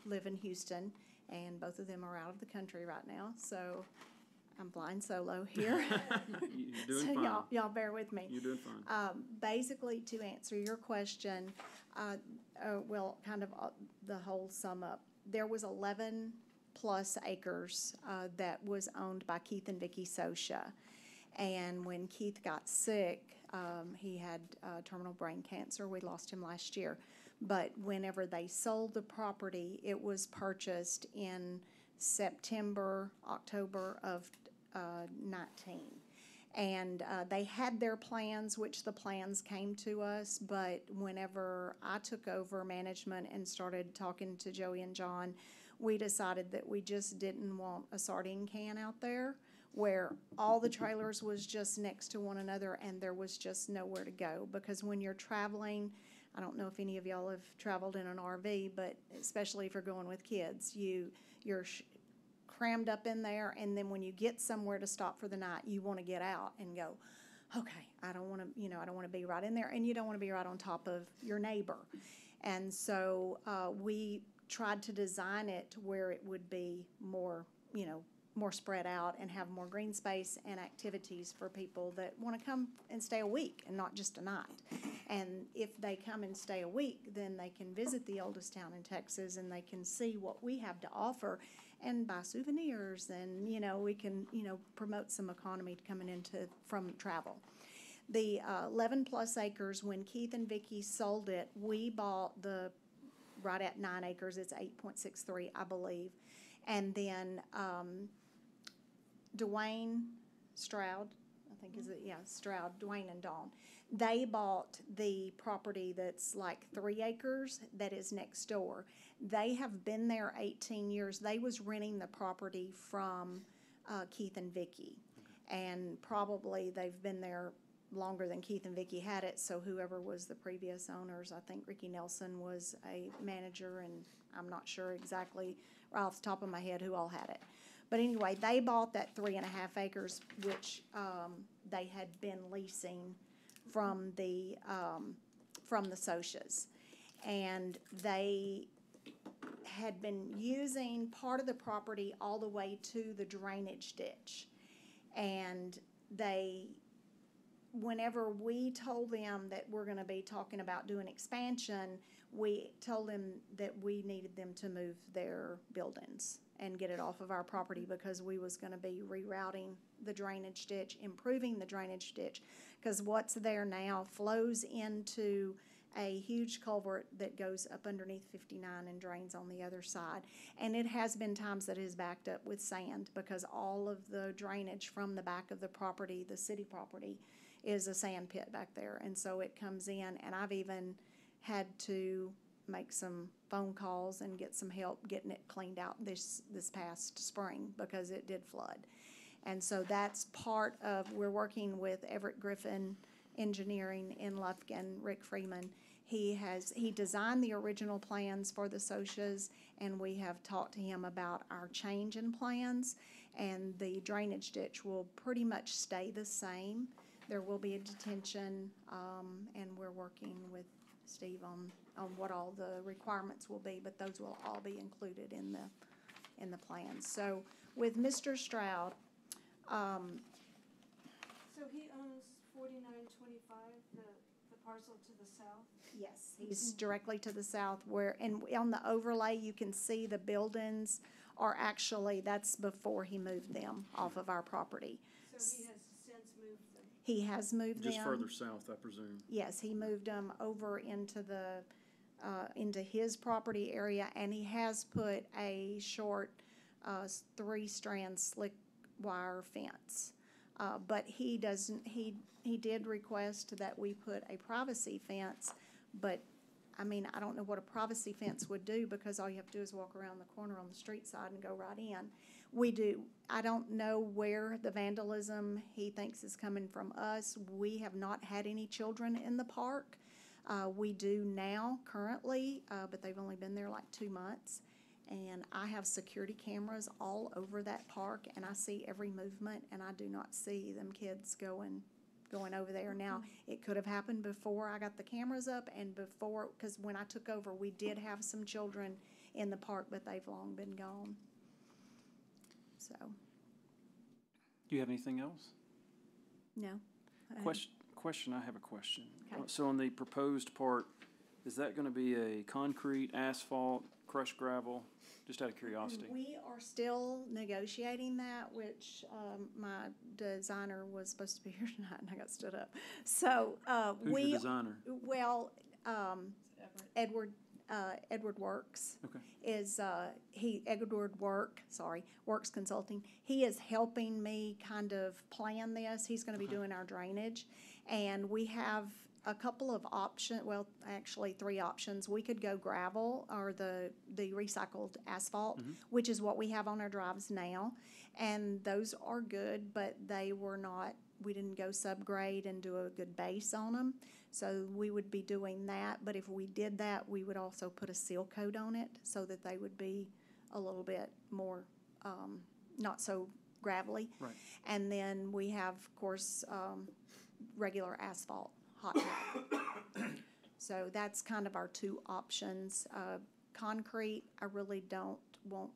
live in Houston, and both of them are out of the country right now. So I'm flying solo here. You're doing So fine. y'all bear with me. You're doing fine. Basically, to answer your question, the whole sum up, there was 11 plus acres that was owned by Keith and Vicki Sosha. And when Keith got sick, he had terminal brain cancer. We lost him last year. But whenever they sold the property, it was purchased in September, October of 19. And they had their plans, which the plans came to us, but whenever I took over management and started talking to Joey and John, we decided that we just didn't want a sardine can out there where all the trailers was just next to one another and there was just nowhere to go. Because when you're traveling, I don't know if any of y'all have traveled in an RV, but especially if you're going with kids, you're crammed up in there, and then when you get somewhere to stop for the night, you want to get out and go, okay, I don't want to be right in there, and you don't want to be right on top of your neighbor. And so we tried to design it to where it would be more, more spread out and have more green space and activities for people that want to come and stay a week and not just a night. And if they come and stay a week, then they can visit the oldest town in Texas and they can see what we have to offer and buy souvenirs, and, you know, we can, you know, promote some economy coming into from travel. The 11-plus acres, when Keith and Vicki sold it, we bought the right at 9 acres. It's 8.63, I believe. And then Dwayne Stroud, I think is it, yeah, Stroud, Dwayne and Dawn, they bought the property that's like 3 acres that is next door. They have been there 18 years. They was renting the property from Keith and Vicki. And probably they've been there longer than Keith and Vicki had it, so whoever was the previous owners, I think Ricky Nelson was a manager, and I'm not sure exactly right off the top of my head who all had it. But anyway, they bought that 3.5 acres, which they had been leasing from the Socias. And they had been using part of the property all the way to the drainage ditch. And they, whenever we told them that we're going to be talking about doing expansion, we told them that we needed them to move their buildings and get it off of our property, because we was going to be rerouting the drainage ditch, improving the drainage ditch, because what's there now flows into a huge culvert that goes up underneath 59 and drains on the other side. And it has been times that it has backed up with sand, because all of the drainage from the back of the property, the city property, is a sand pit back there. And so it comes in, and I've even had to make some phone calls and get some help getting it cleaned out this past spring, because it did flood. And so that's part of, we're working with Everett Griffin Engineering in Lufkin, Rick Freeman. He designed the original plans for the Socias, and we have talked to him about our change in plans, and the drainage ditch will pretty much stay the same. There will be a detention, and we're working with Steve on what all the requirements will be, but those will all be included in the plans. So with Mr. Stroud, So he owns 4925, the parcel to the south? yes, he's directly to the south, and on the overlay, you can see the buildings are actually, that's before he moved them off of our property. So he has since moved them? He has moved them. Just further south, I presume. Yes, he moved them over into into his property area, and he has put a short 3-strand slick wire fence. But he did request that we put a privacy fence, but I mean, I don't know what a privacy fence would do, because all you have to do is walk around the corner on the street side and go right in. I don't know where the vandalism he thinks is coming from us. We have not had any children in the park. We do now, currently, but they've only been there like 2 months. And I have security cameras all over that park, and I see every movement, and I do not see them kids going over there. Now, it could have happened before I got the cameras up, and before, because when I took over, we did have some children in the park, but they've long been gone. So. Do you have anything else? No. Question, I have a question. Okay. So on the proposed part, is that going to be a concrete, asphalt, crushed gravel? Just out of curiosity. We are still negotiating that, which my designer was supposed to be here tonight, and I got stood up. So Who's your designer? Well, Edward Works. Okay. Is Works Consulting. He is helping me kind of plan this. He's going to be doing our drainage, and we have a couple of options, well, actually 3 options. We could go gravel or the recycled asphalt, which is what we have on our drives now. And those are good, but we didn't go subgrade and do a good base on them. So we would be doing that. But if we did that, we would also put a seal coat on it so that they would be a little bit more, not so gravelly. Right. And then we have, of course, regular asphalt. Hot top. So that's kind of our 2 options. Concrete, I really don't want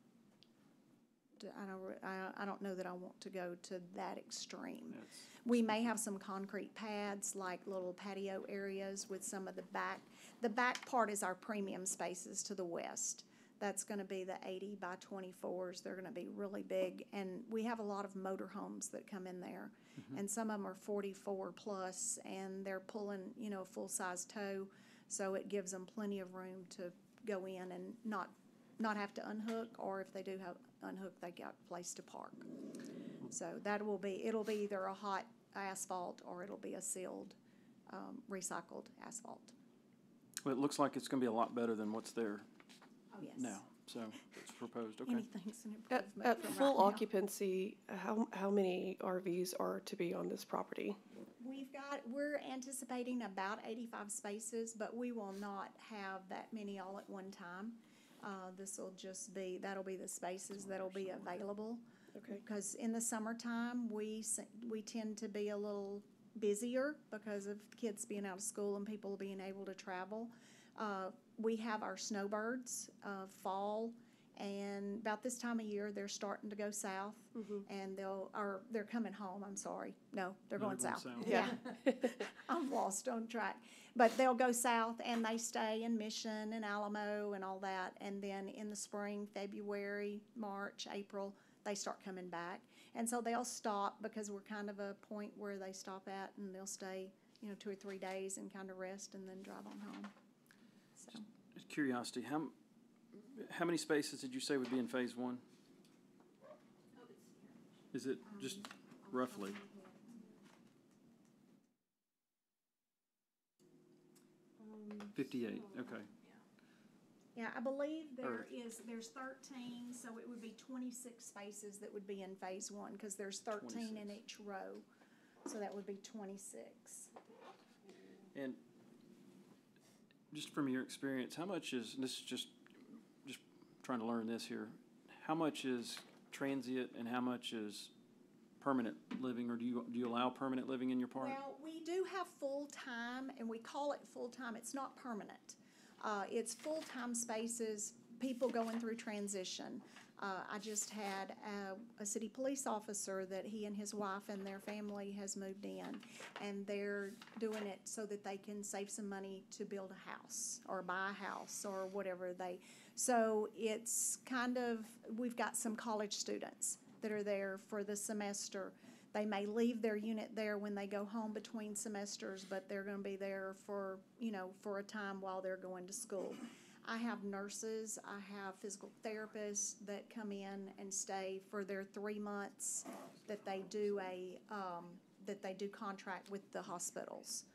I don't know that I want to go to that extreme. That's- We may have some concrete pads, like little patio areas with some of the back. The back part is our premium spaces to the west. That's gonna be the 80 by 24s. They're gonna be really big, and we have a lot of motorhomes that come in there. And some of them are 44 plus, and they're pulling, you know, a full-size tow, so it gives them plenty of room to go in and not have to unhook, or if they do have unhook, they got a place to park. So it'll be either a hot asphalt or it'll be a sealed, recycled asphalt. Well, it looks like it's gonna be a lot better than what's there Oh, yes. now, so it's proposed, okay. Anything's an At improvement from full right now. occupancy, how many RVs are to be on this property? We're anticipating about 85 spaces, but we will not have that many all at one time. That'll be the spaces that'll be available. Okay. Because in the summertime, we tend to be a little busier because of kids being out of school and people being able to travel. We have our snowbirds, fall, and about this time of year, they're starting to go south. And they're coming home, I'm sorry. No, they're No, going they're going south. south. Yeah. I'm lost on track. But they'll go south and they stay in Mission and Alamo and all that. And then in the spring, February, March, April, they start coming back. And so they'll stop because we're kind of a point where they stop at, and they'll stay, 2 or 3 days and kind of rest and then drive on home. So, Just curiosity, how many spaces did you say would be in phase one? Is it just roughly? um, 58, okay. yeah, I believe there's 13, so it would be 26 spaces that would be in phase one, because there's 13 in 26. each row. So that would be 26. And just from your experience, how much is, and this is just trying to learn this here, how much is transient and how much is permanent living, or do you allow permanent living in your park? Well, we do have full-time, and we call it full-time. It's not permanent. It's full-time spaces, people going through transition. I just had a city police officer that he and his wife and their family has moved in, and they're doing it so that they can save some money to build a house or buy a house or whatever so it's kind of, we've got some college students that are there for the semester. They may leave their unit there when they go home between semesters, but they're going to be there for a time while they're going to school. I have nurses, I have physical therapists that come in and stay for their 3 months that they do contract with the hospitals.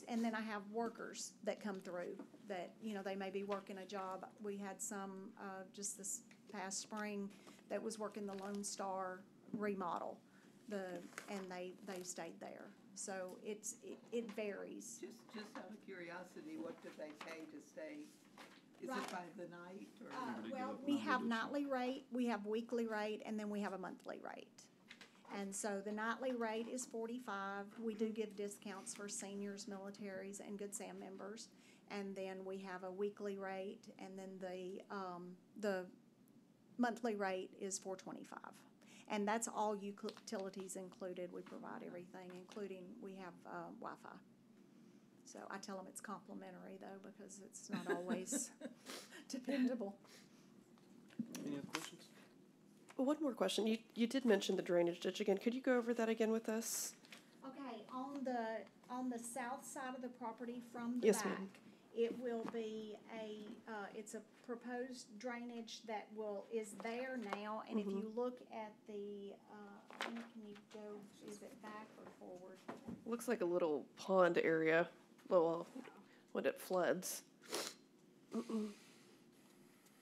And then I have workers that come through that, they may be working a job. We had some, just this past spring that was working the Lone Star remodel, and they stayed there. So it varies. Just out of curiosity, what do they pay to stay? Is Right. it by the night or? Well, we have nightly rate, we have weekly rate, and then we have a monthly rate. And so the nightly rate is $45. We do give discounts for seniors, militaries, and Good Sam members. And then we have a weekly rate, and then the monthly rate is $425. And that's all utilities included. We provide everything, including we have Wi-Fi. So I tell them it's complimentary, though, because it's not always dependable. Any other questions? One more question. You did mention the drainage ditch again. Could you go over that again with us? Okay, on the south side of the property from the Yes, back, ma'am. it will be it's a proposed drainage that is there now, and if you look at the, can you go, is it back or forward? Looks like a little pond area, well, when it floods.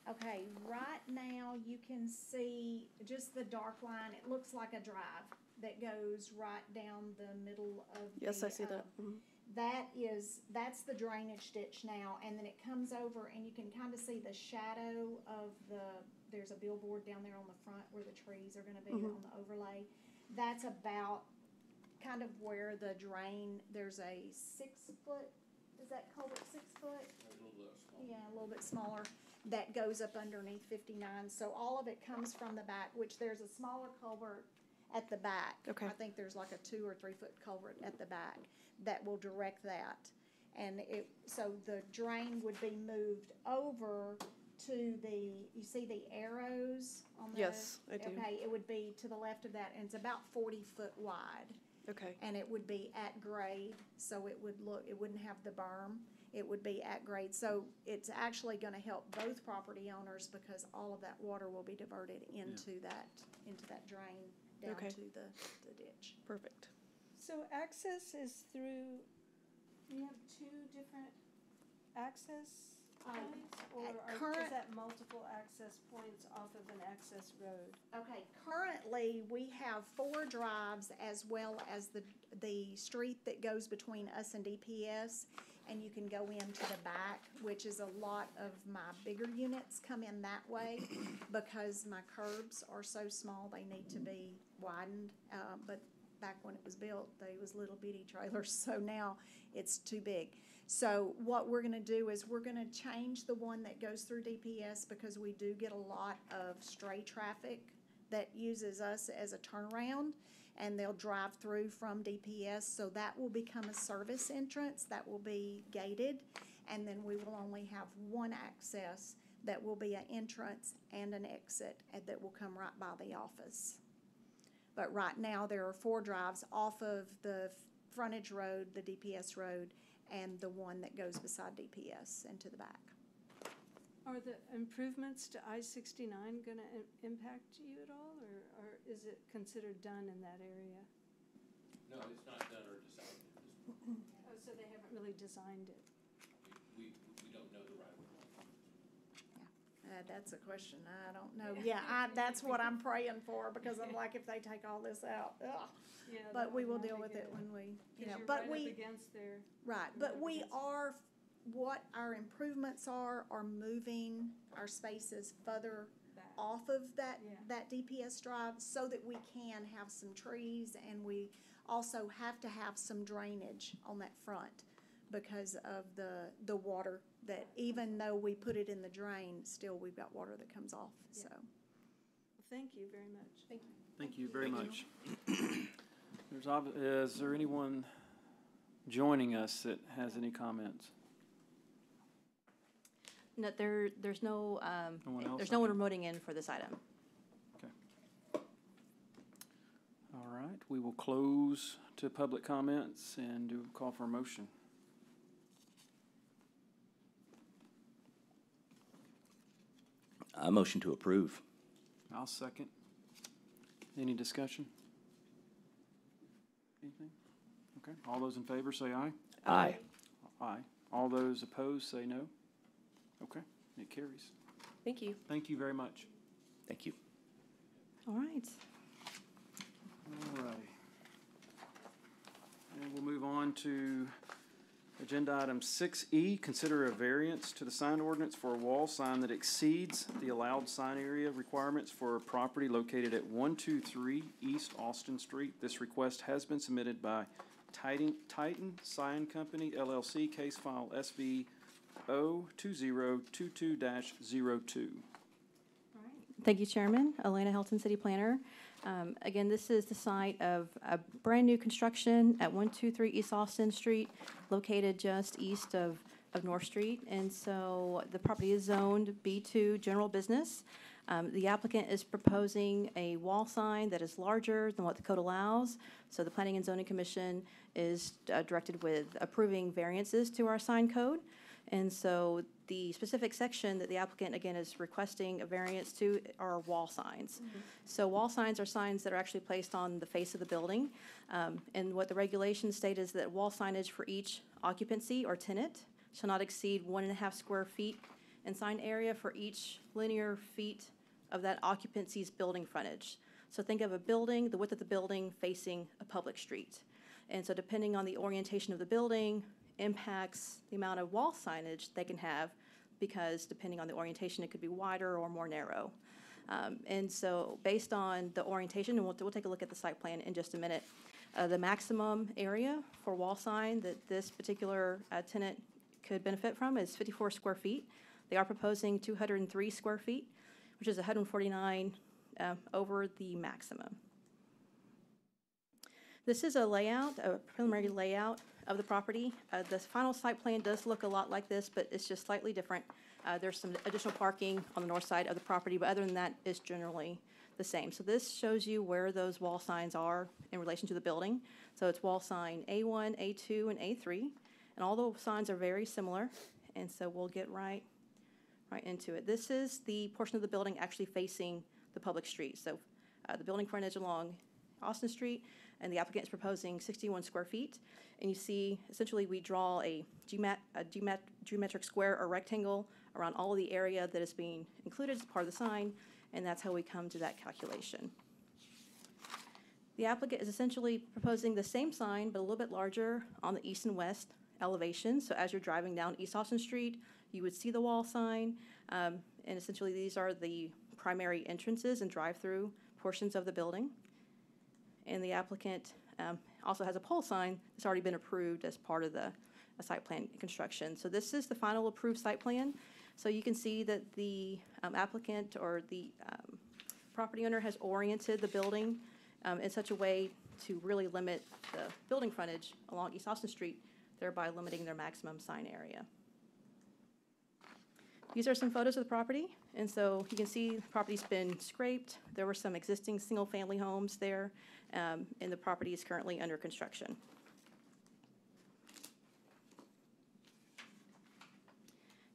Okay, right now you can see just the dark line. It looks like a drive that goes right down the middle of Yes, I see that. That's the drainage ditch now, and then it comes over and you can kind of see the shadow of there's a billboard down there on the front where the trees are gonna be on the overlay. That's about kind of where the drain, there's a 6 foot, is that culvert 6 foot? Yeah, a little bit smaller. that goes up underneath 59. So all of it comes from the back, which there's a smaller culvert at the back. Okay. I think there's like a 2 or 3 foot culvert at the back that will direct that. And so the drain would be moved over to you see the arrows on the? Yes, I do. Okay, it would be to the left of that, and it's about 40 foot wide. Okay. And it would be at grade, so it wouldn't have the berm. It would be at grade. So it's actually gonna help both property owners because all of that water will be diverted into that drain down Okay. to the ditch. Perfect. So access is through, you have 2 different access points? Or is that multiple access points off of an access road? Okay, currently, we have 4 drives as well as the street that goes between us and DPS, and you can go into the back, which is a lot of my bigger units come in that way because my curbs are so small, they need to be widened. But back when it was built, they was little bitty trailers, so now it's too big. So what we're gonna do is we're gonna change the one that goes through DPS because we do get a lot of stray traffic that uses us as a turnaround, and they'll drive through from DPS, so that will become a service entrance that will be gated, and then we will only have one access that will be an entrance and an exit, and that will come right by the office. But right now, there are 4 drives off of the frontage road, the DPS road, and the one that goes beside DPS and to the back. Are the improvements to I-69 gonna impact you at all, or is it considered done in that area? No, it's not done or decided at this point. Oh, so they haven't really designed it? We don't know the right of way. That's a question I don't know. Yeah, that's what I'm praying for because I'm like, if they take all this out, ugh. Yeah, But that we would will not deal be with it good. when we, Because you're but right up against their. right, but we are, what our improvements are moving our spaces further Back. off of that, Yeah. that DPS drive so that we can have some trees, and we also have to have some drainage on that front because of the water that even though we put it in the drain, still we've got water that comes off, Yeah. so. Well, thank you very much. Thank you. Thank you very much. Is there anyone joining us that has any comments? No, there's no, No one else? there's no one Okay. remoting in for this item. All right, we will close to public comments and do call for a motion. I motion to approve. I'll second. Any discussion? Anything? Okay, all those in favor say aye. Aye. Aye. All those opposed say no. Okay, it carries. Thank you. Thank you very much. Thank you. All right. All right. And we'll move on to agenda item 6E, consider a variance to the sign ordinance for a wall sign that exceeds the allowed sign area requirements for a property located at 123 East Austin Street. This request has been submitted by Titan Sign Company LLC, case file SB 02022-02. Thank you, Chairman. Elena Helton, City Planner. Again, this is the site of a brand-new construction at 123 East Austin Street, located just east of North Street. And so the property is zoned B2 General Business. The applicant is proposing a wall sign that is larger than what the code allows. So the Planning and Zoning Commission is directed with approving variances to our sign code. And so the specific section that the applicant, again, is requesting a variance to are wall signs. So wall signs are signs that are actually placed on the face of the building. And what the regulations state is that wall signage for each occupancy or tenant shall not exceed 1.5 square feet in sign area for each linear feet of that occupancy's building frontage. So think of a building, the width of the building facing a public street. And so depending on the orientation of the building, impacts the amount of wall signage they can have, because depending on the orientation, it could be wider or more narrow. And so based on the orientation, and we'll take a look at the site plan in just a minute, the maximum area for wall sign that this particular tenant could benefit from is 54 square feet. They are proposing 203 square feet, which is 149 over the maximum. This is a layout, a preliminary layout of the property. The final site plan does look a lot like this, but it's just slightly different. There's some additional parking on the north side of the property, but other than that, it's generally the same. So this shows you where those wall signs are in relation to the building. So it's wall sign A1, A2, and A3, and all the signs are very similar. And so we'll get right into it. This is the portion of the building actually facing the public street. So the building frontage along Austin Street, and the applicant is proposing 61 square feet. And you see, essentially, we draw a geometric square or rectangle around all of the area that is being included as part of the sign, and that's how we come to that calculation. The applicant is essentially proposing the same sign, but a little bit larger on the east and west elevation. So as you're driving down East Austin Street, you would see the wall sign, and essentially these are the primary entrances and drive-through portions of the building. And the applicant also has a pole sign that's already been approved as part of the site plan construction. So this is the final approved site plan. So you can see that the applicant or the property owner has oriented the building in such a way to really limit the building frontage along East Austin Street, thereby limiting their maximum sign area. These are some photos of the property, and so you can see the property's been scraped. There were some existing single-family homes there, and the property is currently under construction.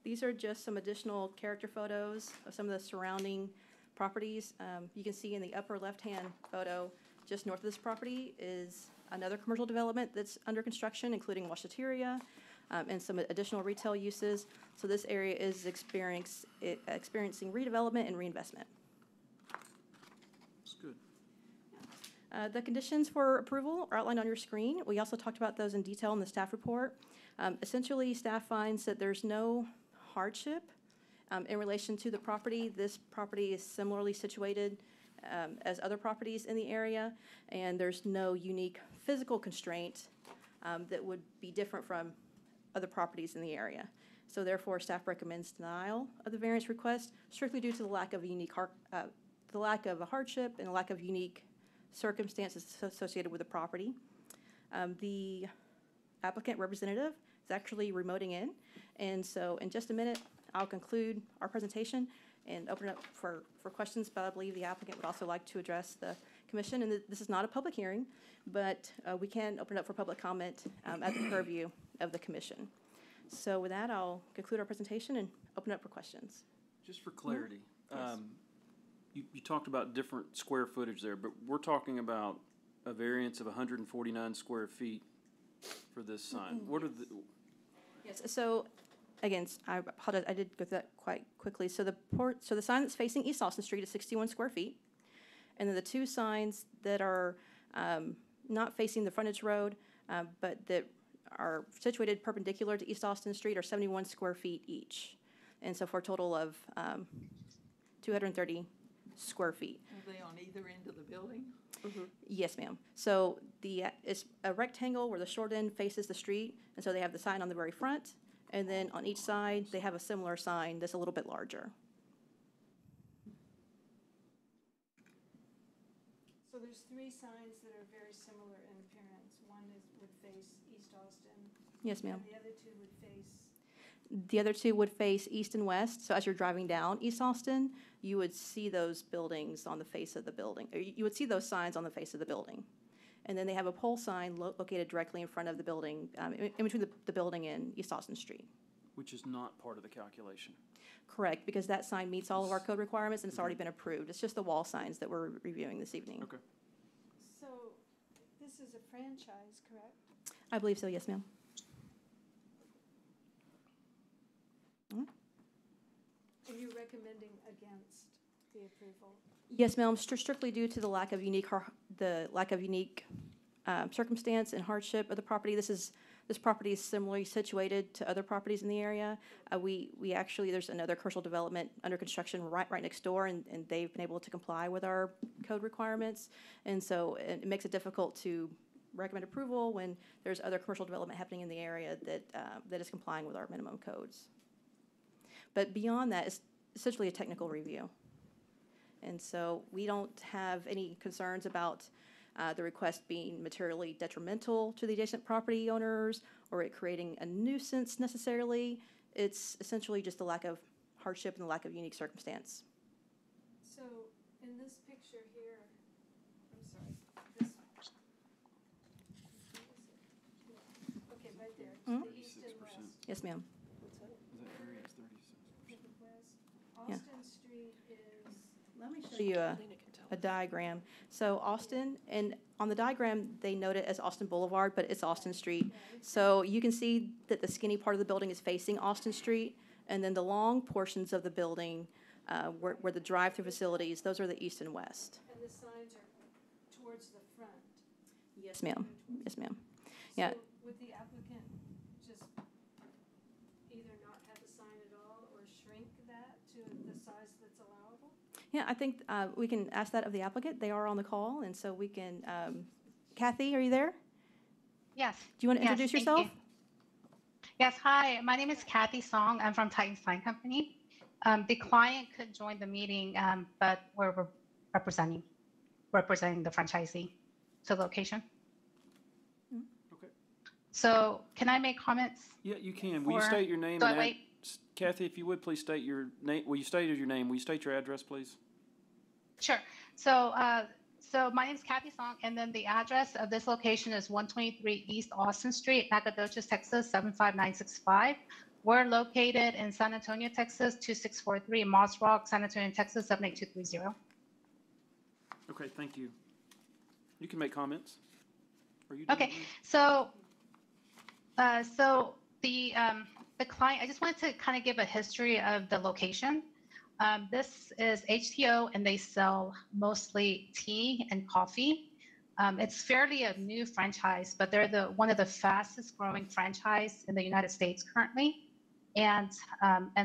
These are just some additional character photos of some of the surrounding properties. You can see in the upper left-hand photo, just north of this property is another commercial development that's under construction, including washateria, and some additional retail uses. So this area is experiencing redevelopment and reinvestment. That's good. The conditions for approval are outlined on your screen. We also talked about those in detail in the staff report. Essentially, staff finds that there's no hardship in relation to the property. This property is similarly situated as other properties in the area, and there's no unique physical constraint that would be different from other properties in the area. So therefore, staff recommends denial of the variance request strictly due to the lack of a hardship and the lack of unique circumstances associated with the property. The applicant representative is actually remoting in, and so in just a minute, I'll conclude our presentation and open it up for questions, but I believe the applicant would also like to address the commission, and this is not a public hearing, but we can open it up for public comment at the purview of the commission. So with that, I'll conclude our presentation and open it up for questions. Just for clarity, Yes. you talked about different square footage there, but we're talking about a variance of 149 square feet for this sign. What are the... Yes, so again, I apologize, I did go through that quite quickly. So the sign that's facing East Austin Street is 61 square feet. And then the two signs that are not facing the frontage road, but that are situated perpendicular to East Austin Street are 71 square feet each. And so for a total of 230 square feet. Are they on either end of the building? Yes, ma'am. So it's a rectangle where the short end faces the street, and so they have the sign on the very front, and then on each side, they have a similar sign that's a little bit larger. So there's three signs that are very similar in appearance. One would face East Austin. Yes, ma'am. And the other two would face. The other two would face east and west. So as you're driving down East Austin, you would see those buildings on the face of the building. Or you would see those signs on the face of the building. And then they have a pole sign located directly in front of the building, in between the building and East Austin Street. Which is not part of the calculation. Correct, because that sign meets all of our code requirements and it's already been approved. It's just the wall signs that we're reviewing this evening. Okay. So this is a franchise, correct? I believe so, yes, ma'am. Are you recommending against the approval? Yes, ma'am, strictly due to the lack of unique circumstance and hardship of the property. This property is similarly situated to other properties in the area. We actually, there's another commercial development under construction right next door, and they've been able to comply with our code requirements. And so it makes it difficult to recommend approval when there's other commercial development happening in the area that is complying with our minimum codes. But beyond that, it's essentially a technical review. And so we don't have any concerns about the request being materially detrimental to the adjacent property owners or it creating a nuisance necessarily. It's essentially just a lack of hardship and a lack of unique circumstance. So in this picture here, I'm sorry, this. Okay, right there, to the east and west. Yes, ma'am. Is that area is 36%? Yeah. Austin Street is. Let me show you a diagram. So Austin, and on the diagram, they note it as Austin Boulevard, but it's Austin Street. So you can see that the skinny part of the building is facing Austin Street, and then the long portions of the building where the drive-through facilities, those are the east and west. And the signs are towards the front. Yes, ma'am. Yes, ma'am. Yeah. So would the applicant just either not have a sign at all or shrink that to the size that's allowable? Yeah, I think we can ask that of the applicant. They are on the call, and so we can. Kathy, are you there? Yes. Do you want to introduce yourself? You. Yes, hi. My name is Kathy Song. I'm from Titan Sign Company. The client could join the meeting, but we're representing the franchisee to the location. Okay. So can I make comments? Yeah, you can. Will you state your name? Kathy, if you would, please state your name. Well, you stated your name. Will you state your address, please? Sure. So my name is Kathy Song, and then the address of this location is 123 East Austin Street, Nacogdoches, Texas, 75965. We're located in San Antonio, Texas, 2643, Moss Rock, San Antonio, Texas, 78230. Okay, thank you. You can make comments. Okay, so the client, I just wanted to kind of give a history of the location. This is HTO, and they sell mostly tea and coffee. It's fairly a new franchise, but they're one of the fastest growing franchise in the United States currently. And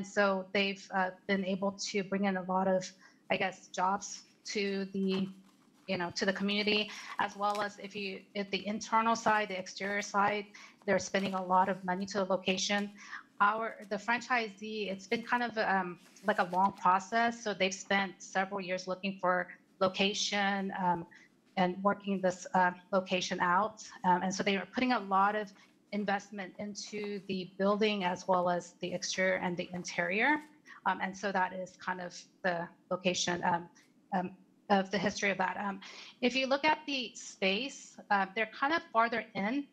so they've been able to bring in a lot of, I guess, jobs to the community, as well as if the internal side, the exterior side, they're spending a lot of money to the location. The franchisee, it's been kind of like a long process. So they've spent several years looking for location and working this location out. And so they are putting a lot of investment into the building as well as the exterior and the interior. And so that is kind of the location of the history of that. If you look at the space, they're kind of farther into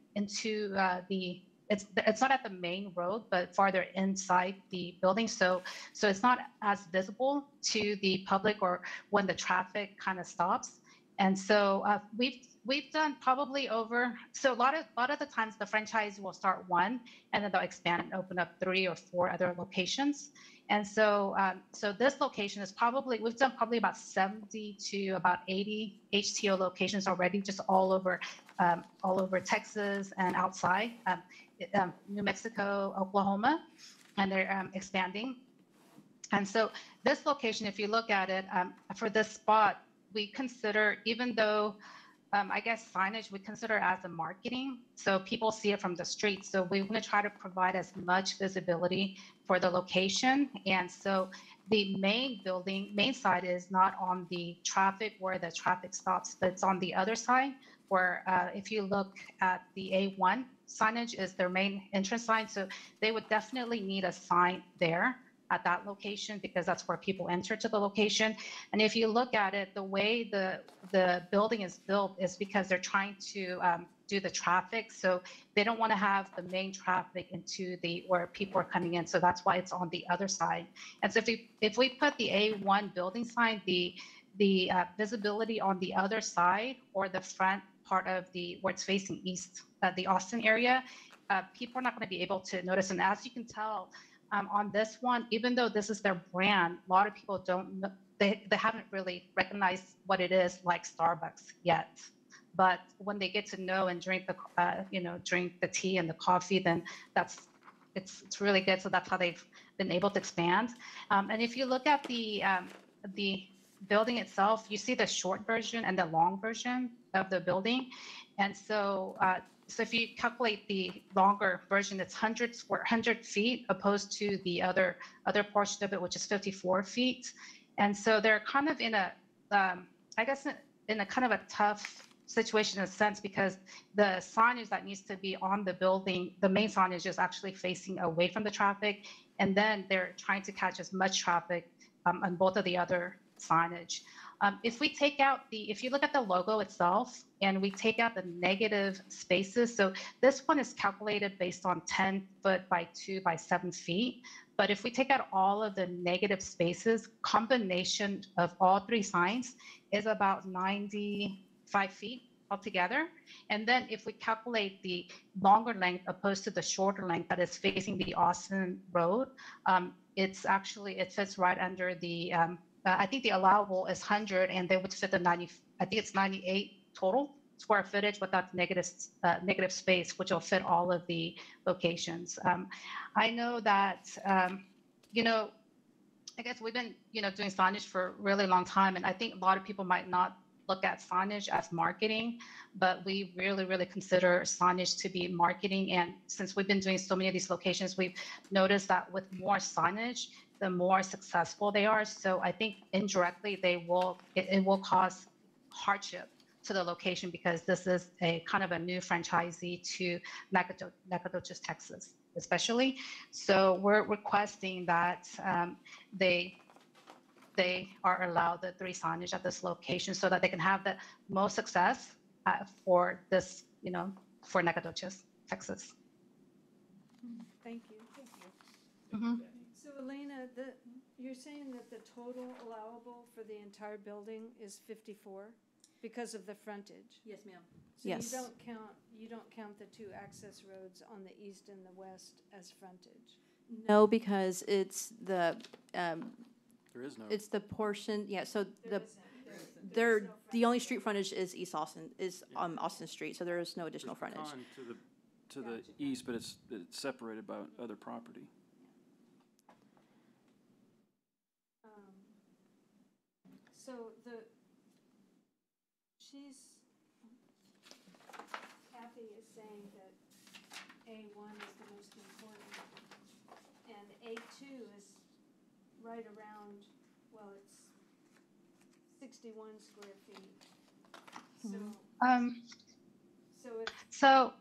it's not at the main road, but farther inside the building. So it's not as visible to the public or when the traffic kind of stops. And so we've done probably so a lot of the times the franchise will start one and then they'll expand and open up 3 or 4 other locations. And so this location is we've done probably about 70 to about 80 HTO locations already, just all over Texas and outside, New Mexico, Oklahoma, and they're expanding. And so this location, if you look at it, for this spot, we consider, even though I guess signage we consider as a marketing, so people see it from the street. So we want to try to provide as much visibility for the location. And so the main side is not on the traffic where the traffic stops, but it's on the other side where if you look at the A1 signage is their main entrance sign. So they would definitely need a sign there at that location because that's where people enter to the location. And if you look at it, the way the building is built is because they're trying to do the traffic. So they don't want to have the main traffic into where people are coming in. So that's why it's on the other side. And so if we put the A1 building sign, the visibility on the other side or the front part of where it's facing east, the Austin area, people are not going to be able to notice. And as you can tell, on this one, even though this is their brand, a lot of people don't know, they haven't really recognized what it is like Starbucks yet. But when they get to know and drink the tea and the coffee, then it's really good. So that's how they've been able to expand. And if you look at the building itself, you see the short version and the long version of the building. And so so if you calculate the longer version, it's 100 feet opposed to the other portion of it, which is 54 feet. And so they're kind of in a, I guess, in a kind of a tough situation in a sense, because the signage that needs to be on the building, the main signage is actually facing away from the traffic. And then they're trying to catch as much traffic on both of the other signage. If we take out if you look at the logo itself and we take out the negative spaces, so this one is calculated based on 10 foot by 2 by 7 feet. But if we take out all of the negative spaces, combination of all three signs is about 95 feet altogether. And then if we calculate the longer length opposed to the shorter length that is facing the Austin Road, it fits right under the, I think the allowable is 100 and they would fit the 90, I think it's 98 total square footage without negative space, which will fit all of the locations. I know that, I guess we've been, doing signage for a really long time. And I think a lot of people might not look at signage as marketing, but we really, really consider signage to be marketing. And since we've been doing so many of these locations, we've noticed that with more signage, the more successful they are. So I think indirectly it will cause hardship to the location because this is a kind of a new franchisee to Nacogdoches, Texas, especially. So we're requesting that they are allowed the 3 signage at this location so that they can have the most success for this, for Nacogdoches, Texas. Thank you. Mm-hmm. So Elena, you're saying that the total allowable for the entire building is 54 because of the frontage? Yes, ma'am. So Yes. you don't count the 2 access roads on the east and the west as frontage? No, because it's the, There is no. it's the portion, yeah, so There the, the only street frontage is East Austin, Austin Street, so there is no additional There's frontage. Pecan to the east, but it's separated by other property. So Kathy is saying that A1 is the most important, and A2 is right around, well, it's 61 square feet. So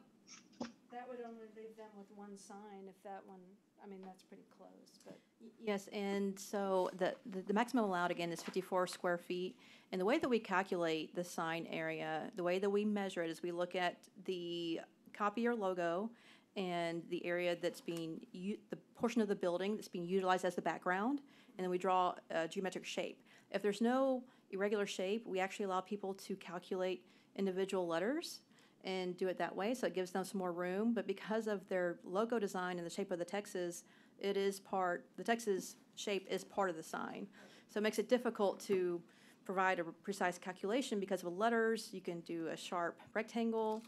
that would only leave them with 1 sign if that one, that's pretty close, but. Yes, and so the maximum allowed, again, is 54 square feet. And the way that we calculate the sign area, the way that we measure it is we look at the copier logo and the area that's being, the portion of the building that's being utilized as the background, and then we draw a geometric shape. If there's no irregular shape, we actually allow people to calculate individual letters and do it that way, so it gives them some more room. But because of their logo design and the shape of the Texas, the Texas shape is part of the sign. So it makes it difficult to provide a precise calculation because of the letters. You can do a sharp rectangle,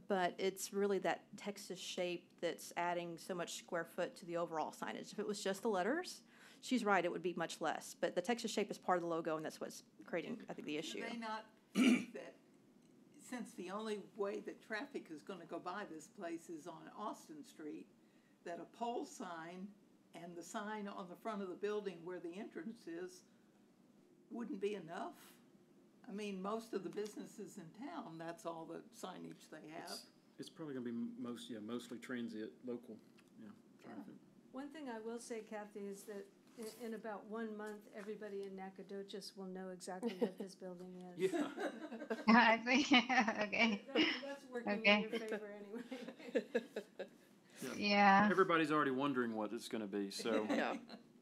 but it's really that Texas shape that's adding so much square foot to the overall signage. If it was just the letters, she's right, it would be much less. But the Texas shape is part of the logo, and that's what's creating, I think, the issue. Do they not think that since the only way that traffic is going to go by this place is on Austin Street, that a pole sign and the sign on the front of the building where the entrance is wouldn't be enough? Most of the businesses in town, that's all the signage they have. It's probably going to be mostly transient, local, traffic. One thing I will say, Kathy, is that in about 1 month, everybody in Nacogdoches will know exactly what this building is. Yeah. I think, okay. That's working in your favor anyway. Yeah. Everybody's already wondering what it's going to be, so. Yeah.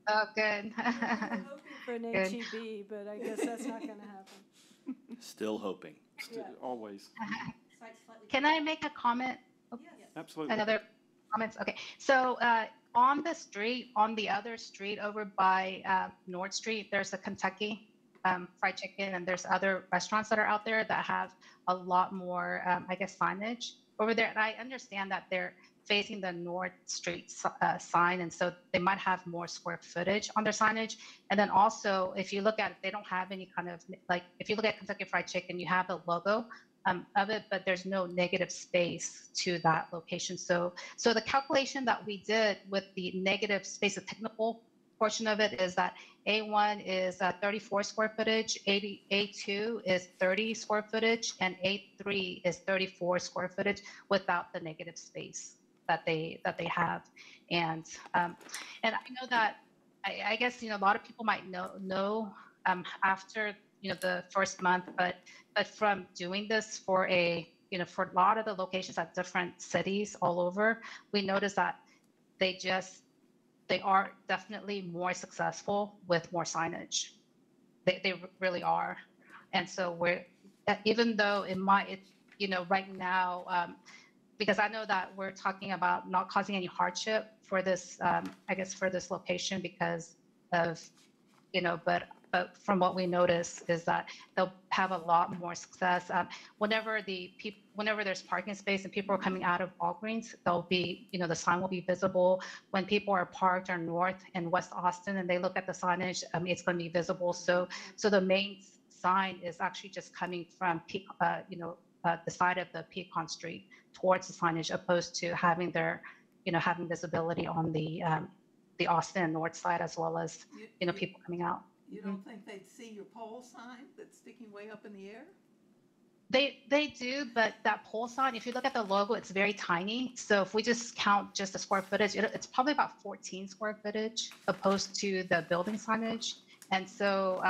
Oh, good. I'm hoping for an Good. HEB, but I guess that's not going to happen. Still hoping. Yeah. Always. Can I make a comment? Absolutely. Another comments? Okay. So on the other street over by North Street, there's a Kentucky Fried Chicken, and there's other restaurants that are out there that have a lot more, signage over there. And I understand that they're facing the North Street sign, and so they might have more square footage on their signage. And then also, if you look at it, they don't have any kind of, if you look at Kentucky Fried Chicken, you have the logo, of it, but there's no negative space to that location. So the calculation that we did with the negative space, the technical portion of it is that A1 is 34 square footage, A2 is 30 square footage, and A3 is 34 square footage without the negative space that they have. And I know that I guess a lot of people might know after the first month, but from doing this for for a lot of the locations at different cities all over, we noticed that they are definitely more successful with more signage. They really are. And so even though it might, right now, because I know that we're talking about not causing any hardship for this, I guess for this location because of, but from what we notice is that they'll have a lot more success. Whenever there's parking space and people are coming out of Walgreens, they'll be, the sign will be visible. When people are parked or north and West Austin and they look at the signage, it's going to be visible. So the main sign is actually just coming from the side of the Pecan Street towards the signage, opposed to having having visibility on the Austin north side as well as people coming out. You don't think they'd see your pole sign that's sticking way up in the air? They do, but that pole sign, if you look at the logo, it's very tiny. So if we just count just the square footage, it's probably about 14 square footage opposed to the building signage. And so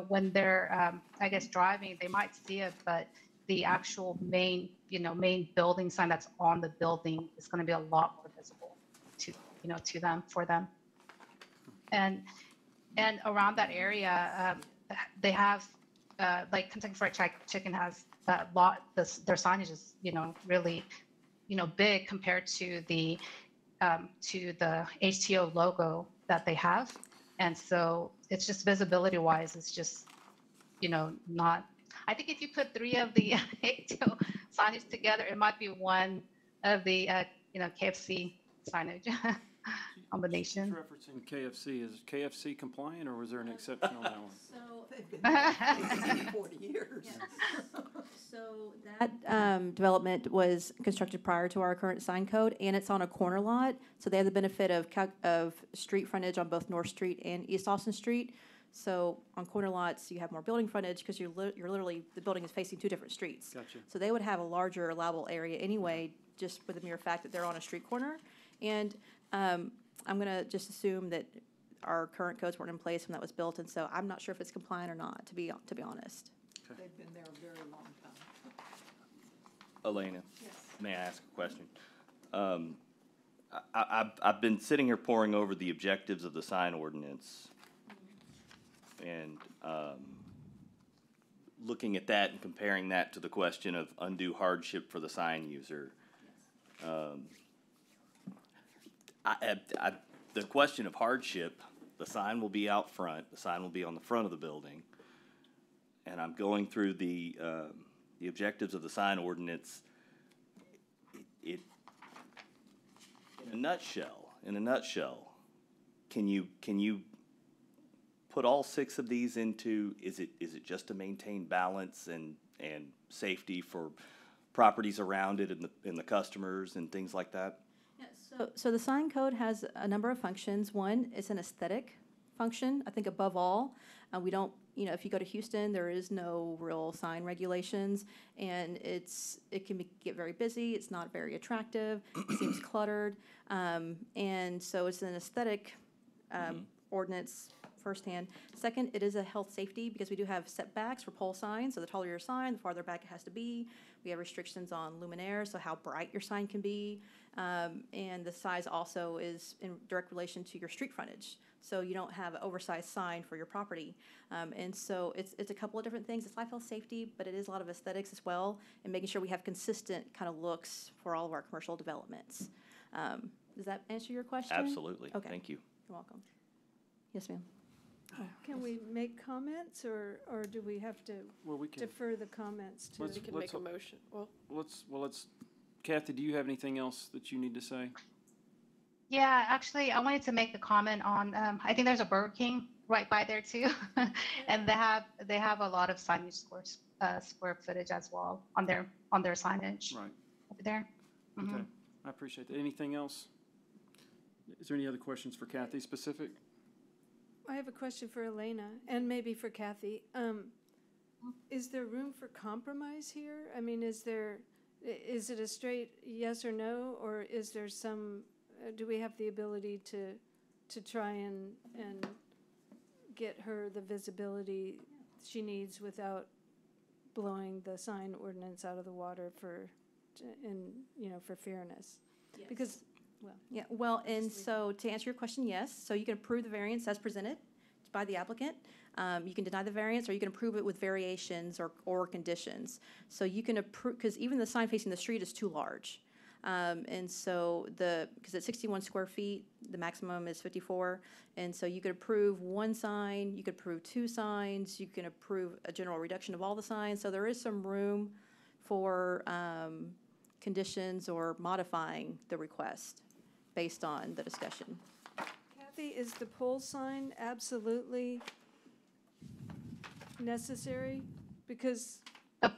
when they're, I guess, driving, they might see it, but the actual main building sign that's on the building is going to be a lot more visible to them, for them. And around that area, they have, like Kentucky Fried Chicken has a lot. Their signage is, really, big compared to the HTO logo that they have, and so it's just visibility-wise, it's just, not. I think if you put 3 of the HTO signage together, it might be one of the, KFC signage. Combination. Referencing KFC, is KFC compliant, or was there an exception on that one? So they've been there for 40 years. Yes. So that development was constructed prior to our current sign code, and it's on a corner lot. So they have the benefit of street frontage on both North Street and East Austin Street. So on corner lots, you have more building frontage because you're literally, the building is facing 2 different streets. Gotcha. So they would have a larger allowable area anyway, just for the mere fact that they're on a street corner. And I'm going to just assume that our current codes weren't in place when that was built, and so I'm not sure if it's compliant or not, to be honest. Okay. They've been there a very long time. Elena, Yes. may I ask a question? I've been sitting here poring over the objectives of the sign ordinance, and looking at that and comparing that to the question of undue hardship for the sign user. The question of hardship, the sign will be out front, the sign will be on the front of the building, and I'm going through the objectives of the sign ordinance. In a nutshell, can you put all 6 of these into, is it just to maintain balance and safety for properties around it and the customers and things like that? So the sign code has a number of functions. One is an aesthetic function. I think above all, we don't, if you go to Houston, there is no real sign regulations, and it can get very busy. It's not very attractive. It seems cluttered, and so it's an aesthetic ordinance firsthand. Second, it is a health safety because we do have setbacks for pole signs. So the taller your sign, the farther back it has to be. We have restrictions on luminaires, so how bright your sign can be. And the size also is in direct relation to your street frontage. So you don't have an oversized sign for your property. And so it's a couple of different things. It's life, health, safety, but it is a lot of aesthetics as well, and making sure we have consistent kind of looks for all of our commercial developments. Does that answer your question? Absolutely. Okay. Thank you. You're welcome. Yes, ma'am. Can we make comments, or do we have to defer the comments to? We can make a motion. Let's, Kathy, do you have anything else that you need to say? Yeah, actually, I wanted to make a comment on, I think there's a Burger King right by there too. And they have a lot of signage square footage as well on their signage Right, over there. Mhm. okay. I appreciate that. Anything else? Is there any other questions for Kathy specific? I have a question for Elena and maybe for Kathy. Is there room for compromise here? I mean, is it a straight yes or no, or is there some, do we have the ability to try and get her the visibility she needs without blowing the sign ordinance out of the water for fairness? Because, well. Yeah, well, and so to answer your question, yes. So you can approve the variance as presented by the applicant. You can deny the variance, or you can approve it with variations or conditions. So you can approve, because even the sign facing the street is too large. And so because it's 61 square feet, the maximum is 54. And so you could approve one sign, you could approve two signs, you can approve a general reduction of all the signs. So there is some room for conditions or modifying the request based on the discussion. Kathy, is the pole sign absolutely necessary? Because. Oh,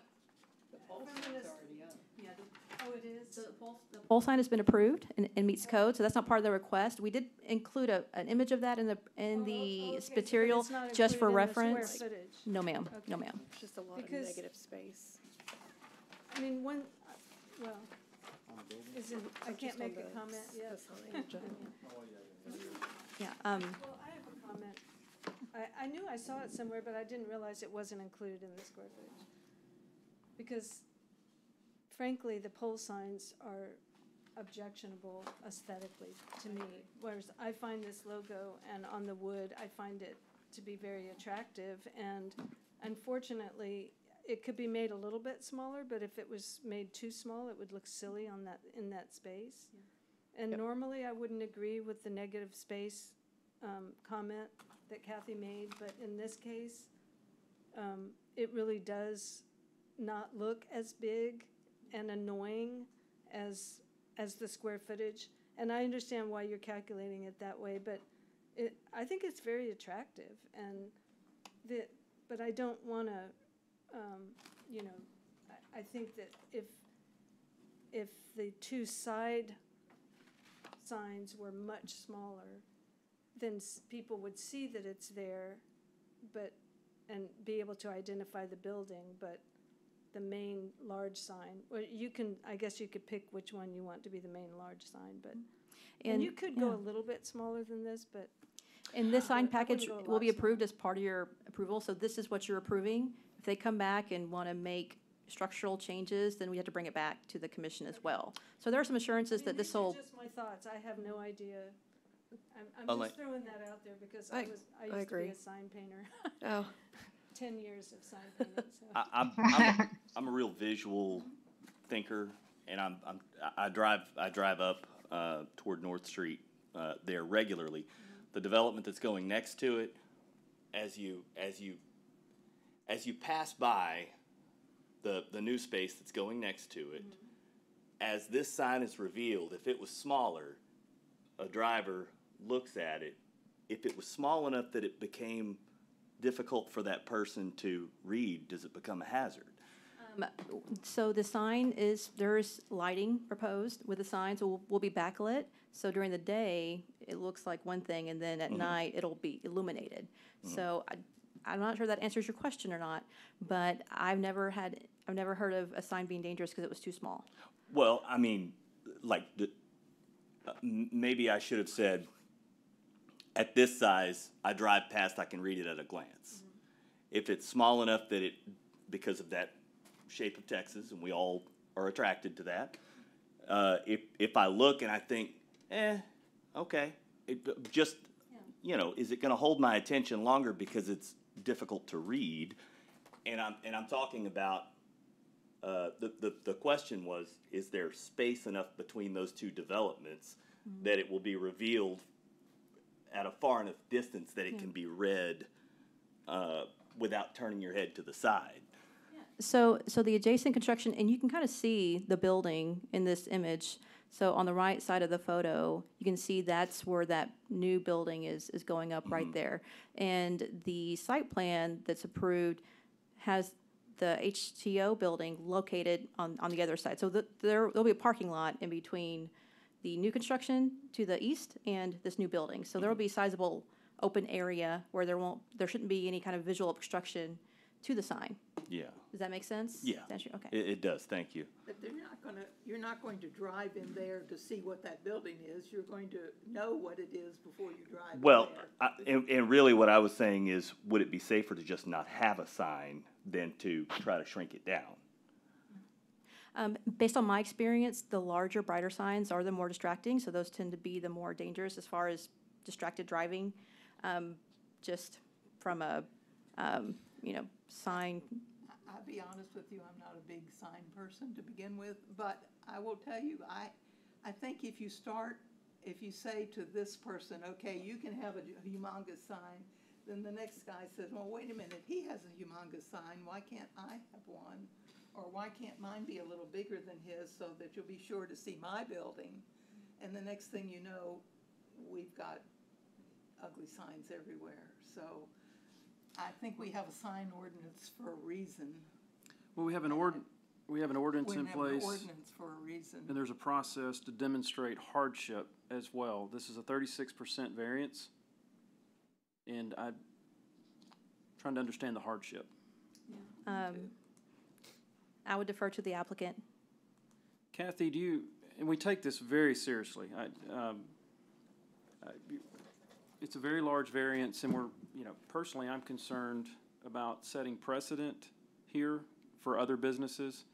it is. So the pole sign has been approved and meets code, so that's not part of the request. We did include an image of that in the Okay, material, but it's not just for included in the square reference. footage. No, ma'am. No, Okay. ma'am. It's just a lot Because- of negative space. I mean, well, I can't Just make on a the- comment yet. the signage. Yeah. Well, I have a comment. I knew I saw it somewhere, but I didn't realize it wasn't included in the square footage. Because frankly, the pole signs are objectionable aesthetically to me. Whereas I find this logo and on the wood, I find it to be very attractive. And unfortunately, it could be made a little bit smaller, but if it was made too small, it would look silly in that space. And normally, I wouldn't agree with the negative space comment that Kathy made, but in this case, it really does not look as big and annoying as the square footage. And I understand why you're calculating it that way, but I think it's very attractive. But I don't want to, I think that if the two side signs were much smaller, then people would see that it's there, and be able to identify the building, but the main large sign, well, I guess you could pick which one you want to be the main large sign, but, and you could go a little bit smaller than this, but. And this sign I wouldn't package go a will lot be approved as part of your approval, so this is what you're approving. If they come back and want to make structural changes, then we have to bring it back to the commission as well. So there are some assurances that this will. These are just my thoughts, I have no idea. I'm Elaine. just throwing that out there because I I used to be agree. a sign painter. Oh, 10 years of sign painting, so. I'm a real visual thinker, and I drive up toward North Street there regularly. The development that's going next to it, as you pass by the new space that's going next to it, as this sign is revealed, if it was smaller, a driver looks at it. If it was small enough that it became difficult for that person to read, does it become a hazard? So the sign there is lighting proposed with the sign, so will be backlit. So during the day, it looks like one thing, and then at night, it'll be illuminated. So I'm not sure that answers your question or not, but I've never heard of a sign being dangerous because it was too small. Well, I mean, like, maybe I should have said, at this size, I drive past, I can read it at a glance. If it's small enough that because of that shape of Texas, and we all are attracted to that, if I look and I think, okay, is it going to hold my attention longer because it's difficult to read? And I'm talking about the question was, is there space enough between those two developments that it will be revealed at a far enough distance that it can be read without turning your head to the side? So the adjacent construction, and you can kind of see the building in this image. So on the right side of the photo, you can see that's where that new building is going up right there. And the site plan that's approved has the HTO building located on the other side. So there'll be a parking lot in between the new construction to the east and this new building. So there will be sizable open area where there shouldn't be any kind of visual obstruction to the sign. Yeah. Does that make sense? Yeah. Okay. It does, thank you. But you're not going to drive in there to see what that building is. You're going to know what it is before you drive Well, in there. and really what I was saying is, would it be safer to just not have a sign than to try to shrink it down? Based on my experience, the larger, brighter signs are the more distracting, so those tend to be the more dangerous as far as distracted driving. Just from a, sign. I'll be honest with you, I'm not a big sign person to begin with, but I will tell you, I think if you say to this person, okay, you can have a humongous sign, then the next guy says, well, wait a minute, he has a humongous sign, why can't I have one? Or why can't mine be a little bigger than his so that you'll be sure to see my building? And the next thing you know, we've got ugly signs everywhere. So I think we have a sign ordinance for a reason. Well, we have an ordinance We in have an place, ordinance for a reason. and there's a process to demonstrate hardship as well. This is a 36% variance, and I'm trying to understand the hardship. I would defer to the applicant. Kathy, and we take this very seriously. It's a very large variance, and personally, I'm concerned about setting precedent here for other businesses,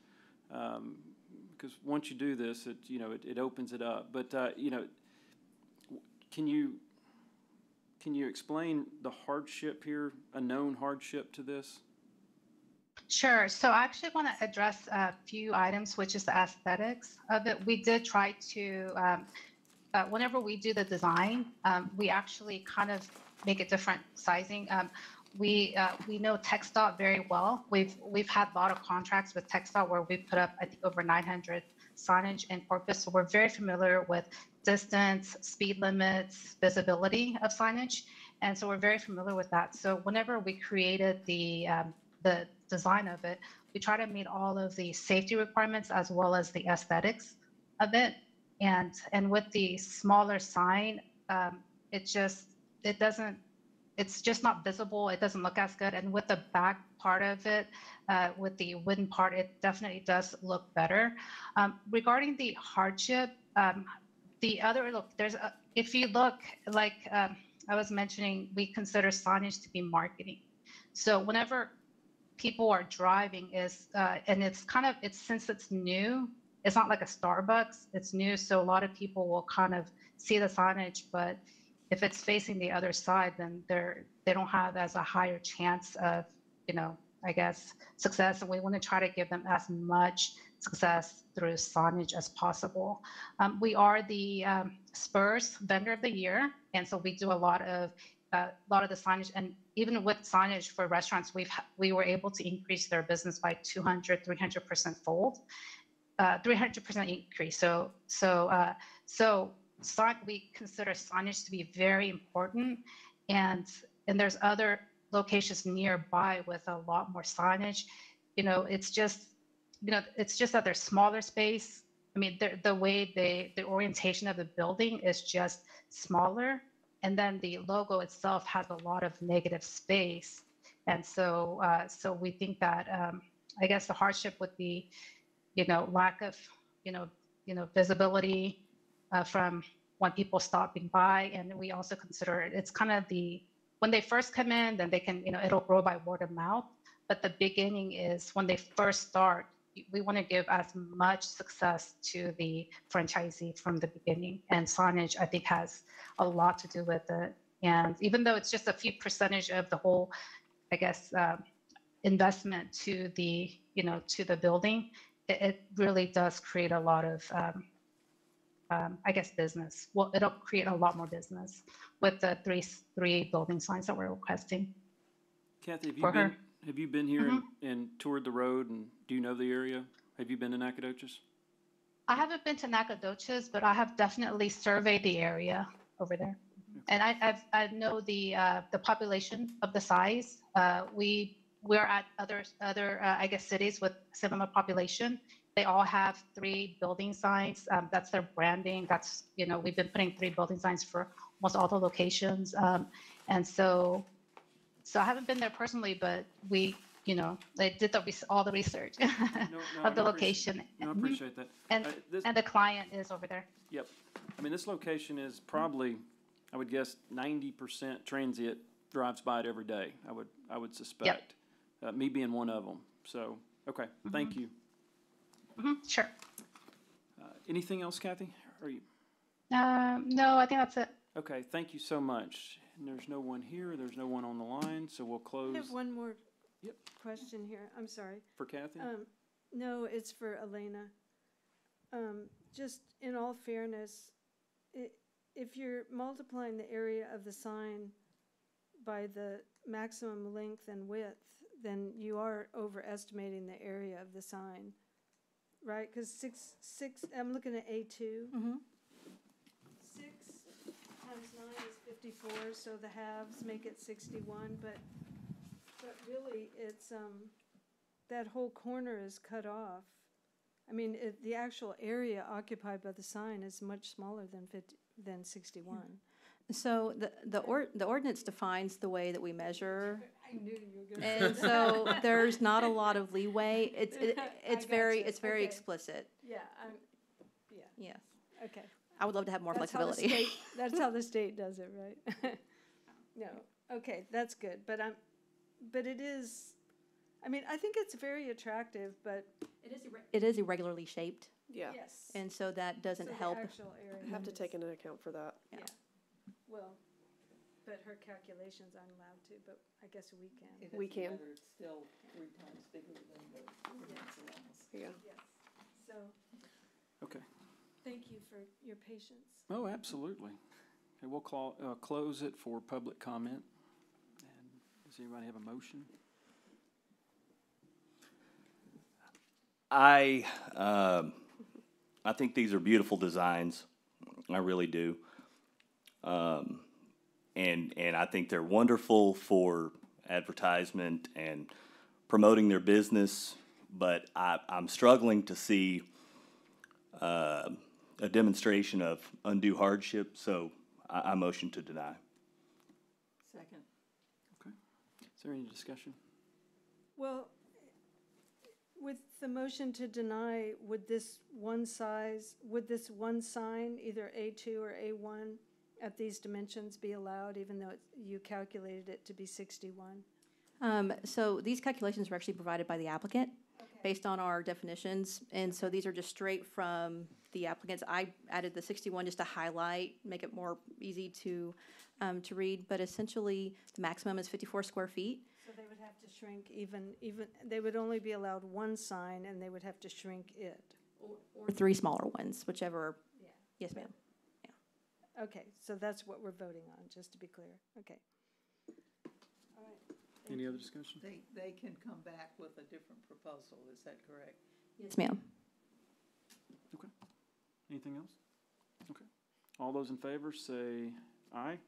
because once you do this, it opens it up. But can you explain the hardship here, a known hardship to this? Sure. So I actually want to address a few items, which is the aesthetics of it. We did try to, whenever we do the design, we actually kind of make it different sizing. We know TxDOT very well. We've had a lot of contracts with TxDOT where we put up, I think, over 900 signage in Corpus. So we're very familiar with distance, speed limits, visibility of signage. And so we're very familiar with that. So whenever we created the design of it, we try to meet all of the safety requirements as well as the aesthetics of it. And with the smaller sign, it's just not visible. It doesn't look as good. And with the back part of it, with the wooden part, it definitely does look better. Regarding the hardship, if you look, like I was mentioning, we consider signage to be marketing. So whenever people are driving and since it's new, it's not like a Starbucks, it's new. So a lot of people will kind of see the signage, but if it's facing the other side, then they don't have as a higher chance of, I guess, success. And we want to try to give them as much success through signage as possible. We are the Spurs Vendor of the Year. And so we do a lot of the signage, and even with signage for restaurants, we were able to increase their business by 300% fold, 300% increase. So we consider signage to be very important, and there's other locations nearby with a lot more signage. It's just that they're smaller space. I mean, the orientation of the building is just smaller. And then the logo itself has a lot of negative space. And so we think that, I guess the hardship would be, lack of, visibility from when people stopping by. And we also consider it's kind of when they first come in, then they can, it'll grow by word of mouth. But the beginning is when they first start, we want to give as much success to the franchisee from the beginning. And signage, I think, has a lot to do with it. And even though it's just a few percentage of the whole, I guess, investment to the building, it really does create a lot of, I guess, business. Well, it'll create a lot more business with the three building signs that we're requesting. Kathy, have you been here and toured the road, and do you know the area? Have you been to Nacogdoches? I haven't been to Nacogdoches, but I have definitely surveyed the area over there. Okay. And I know the population of the size. We we're at other, I guess, cities with similar population. They all have 3 building signs. That's their branding. That's, we've been putting 3 building signs for almost all the locations. And so I haven't been there personally, but we, they did all the research of the location. No, I appreciate that. And, This- and the client is over there. Yep. I mean, this location is probably, I would guess, 90% transient drives by it every day. I would suspect. Me being one of them. So, okay, thank you. Sure. Anything else, Kathy? Are you? No, I think that's it. Okay, thank you so much. And there's no one here. There's no one on the line, so we'll close. I have one more question here. I'm sorry. For Kathy? No, it's for Elena. Just in all fairness, if you're multiplying the area of the sign by the maximum length and width, then you are overestimating the area of the sign, right? Because I'm looking at A2. 6 times 9 is 54, so the halves make it 61, but really it's, that whole corner is cut off. I mean, the actual area occupied by the sign is much smaller than 61. So the ordinance defines the way that we measure. I knew you were going to And so there's not a lot of leeway. It's very explicit. Yeah, Yes. okay. I would love to have more That's how the flexibility. state- That's how the state does it, right? No, okay, that's good, but it is, I mean, I think it's very attractive, but. It is irregularly shaped, Yeah. Yes. and so that doesn't So the help. actual area Have to is- take into account for that. Yeah, well, but her calculations aren't allowed to, but I guess we can. We can. It's still 3 times bigger than the ordinance allows. Yeah. Yes, so, Okay. thank you for your patience. Oh, absolutely. Okay, we'll close it for public comment. And does anybody have a motion? I think these are beautiful designs. I really do. And I think they're wonderful for advertisement and promoting their business, but I'm struggling to see a demonstration of undue hardship, so I motion to deny. Second. Okay. Is there any discussion? Well, with the motion to deny, would this one sign, either A2 or A1, at these dimensions be allowed, even though you calculated it to be 61? So these calculations were actually provided by the applicant based on our definitions, and so these are just straight from the applicants. I added the 61 just to highlight, make it more easy to read, but essentially the maximum is 54 square feet. So they would have to shrink even, they would only be allowed one sign, and they would have to shrink it. Or 3 smaller ones, whichever. Yeah. Yes, ma'am. Okay, so that's what we're voting on, just to be clear. Okay. All right. Any other discussion? They can come back with a different proposal, is that correct? Yes, ma'am. Okay. Anything else? Okay. All those in favor say aye.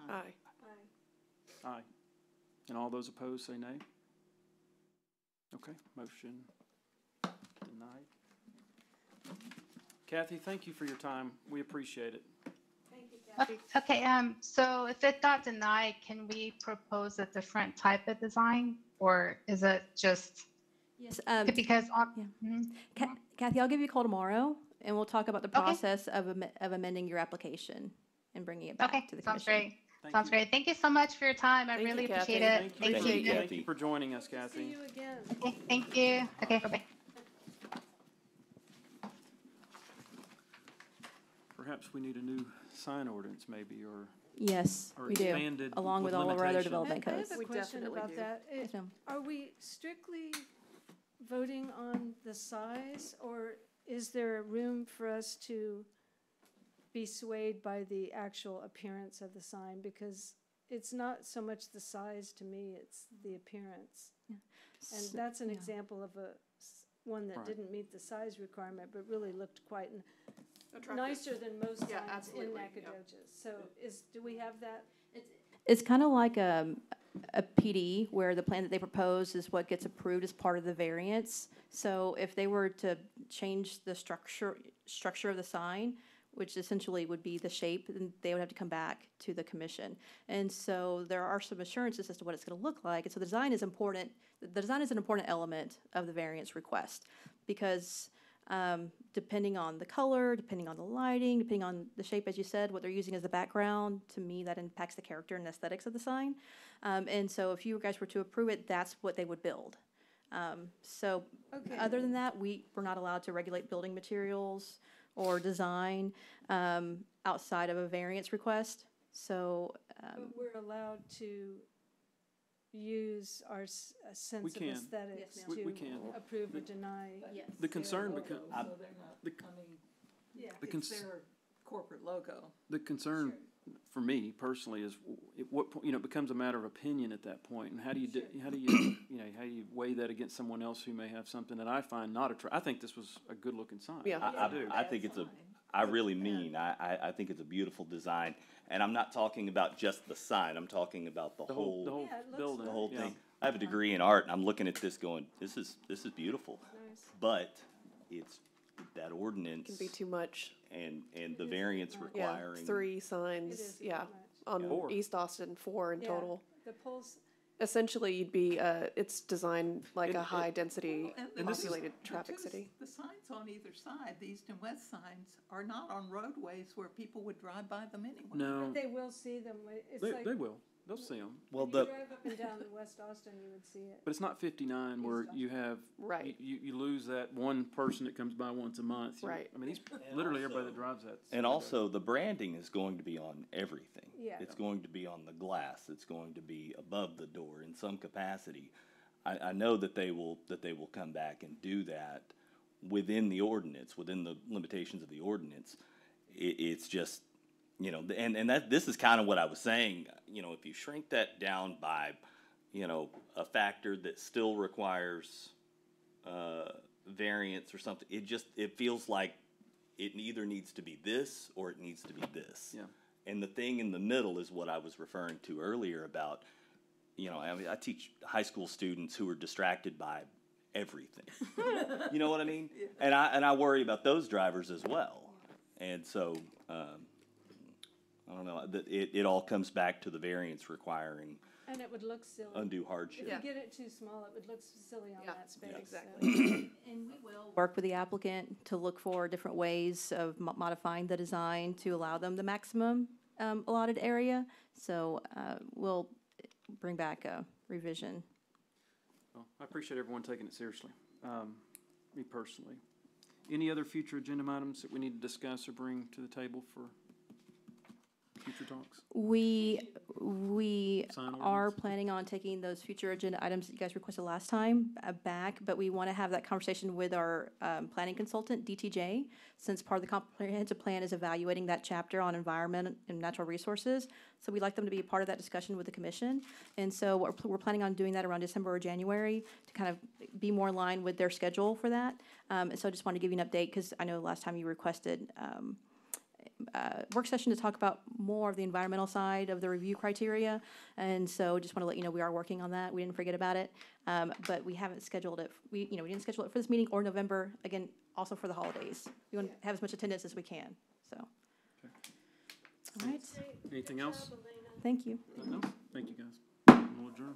Aye. Aye. And all those opposed say nay. Okay, motion denied. Kathy, thank you for your time. We appreciate it. Okay, so if it got denied, can we propose a different type of design, or is it just? Yes. Because Kathy, I'll give you a call tomorrow, and we'll talk about the process of amending your application and bringing it back to the commission. Sounds great. Sounds great. Thank you so much for your time. I really appreciate it. Thank you. Thank you for joining us, Kathy. See you again. Okay, thank you. Okay, bye-bye. Perhaps we need a new sign ordinance maybe, or Yes, or we do, expanded along with all of our other development I codes. have a We question definitely about do. that. Yes, ma'am. Are we strictly voting on the size, or is there room for us to be swayed by the actual appearance of the sign? Because it's not so much the size to me, it's the appearance. And that's an example of one that Right. didn't meet the size requirement, but really looked quite Attractive. nicer than most Yeah, signs in absolutely, yeah. Nacogdoches. So do we have that? It's kind of like a PD where the plan that they propose is what gets approved as part of the variance. So if they were to change the structure of the sign, which essentially would be the shape, then they would have to come back to the commission. And so there are some assurances as to what it's going to look like. And so the design is important. The design is an important element of the variance request because depending on the color, depending on the lighting, depending on the shape, as you said, what they're using as the background, to me, that impacts the character and aesthetics of the sign. And so if you guys were to approve it, that's what they would build. So Okay. other than that, we're not allowed to regulate building materials or design outside of a variance request. So But we're allowed to use our sense of can. aesthetics Yes, to ma'am. We can. approve or deny. yes. The concern becomes, So they're not, the- I mean, Yeah. the it's cons- their corporate logo. the concern for me personally is at what point, it becomes a matter of opinion at that point. And how do you, how do you, how do you weigh that against someone else who may have something that I find not attractive? I think this was a good looking sign. Yeah. I do. I think it's I really mean, I think it's a beautiful design. And I'm not talking about just the sign, I'm talking about the The whole whole Yeah, it looks building. the whole yeah. thing. I have a degree in art, and I'm looking at this going, this is beautiful. Nice. But it's that ordinance Can be too much. and the variance Yeah, requiring. 3 It signs, is too yeah, much. on 4. East Austin, 4 in Yeah. total. The polls, Essentially, you'd be, it's designed like And a it- high-density Oh, this is- populated traffic city. The signs on either side, the east and west signs, are not on roadways where people would drive by them anyway. No, they will see them. It's like, they will. They'll see them. Well, when you the, drive up and down West Austin, you would see it. But it's not 59 where you have, Right. you lose that one person that comes by once a month. Right. I mean, these, literally everybody that drives that. and also, the branding is going to be on everything. Yeah. It's going to be on the glass. It's going to be above the door in some capacity. I know that they will come back and do that within the ordinance, within the limitations of the ordinance. It's just, and that this is kind of what I was saying. If you shrink that down by, a factor that still requires variance or something, it feels like it either needs to be this or it needs to be this. Yeah. And the thing in the middle is what I was referring to earlier about, I teach high school students who are distracted by everything. You know what I mean? And I worry about those drivers as well. And so, I don't know, it all comes back to the variance requiring And it would look silly. undue hardship. If you get it too small, it would look silly on that space. exactly. And we will work with the applicant to look for different ways of modifying the design to allow them the maximum allotted area. So we'll bring back a revision. Well, I appreciate everyone taking it seriously, me personally. Any other future agenda items that we need to discuss or bring to the table for future talks? We Sign are ordinance? planning on taking those future agenda items that you guys requested last time back, but we want to have that conversation with our planning consultant, DTJ, since part of the comprehensive plan is evaluating that chapter on environment and natural resources. So we'd like them to be a part of that discussion with the commission. And so we're planning on doing that around December or January to kind of be more in line with their schedule for that. And so I just wanted to give you an update because I know last time you requested work session to talk about more of the environmental side of the review criteria. And so just want to let you know we are working on that. We didn't forget about it. But we haven't scheduled it. We didn't schedule it for this meeting or November, again, also for the holidays. We want to have as much attendance as we can, so. All right, Anything else? thank you. Nothing else? Thank you, guys. We'll adjourn.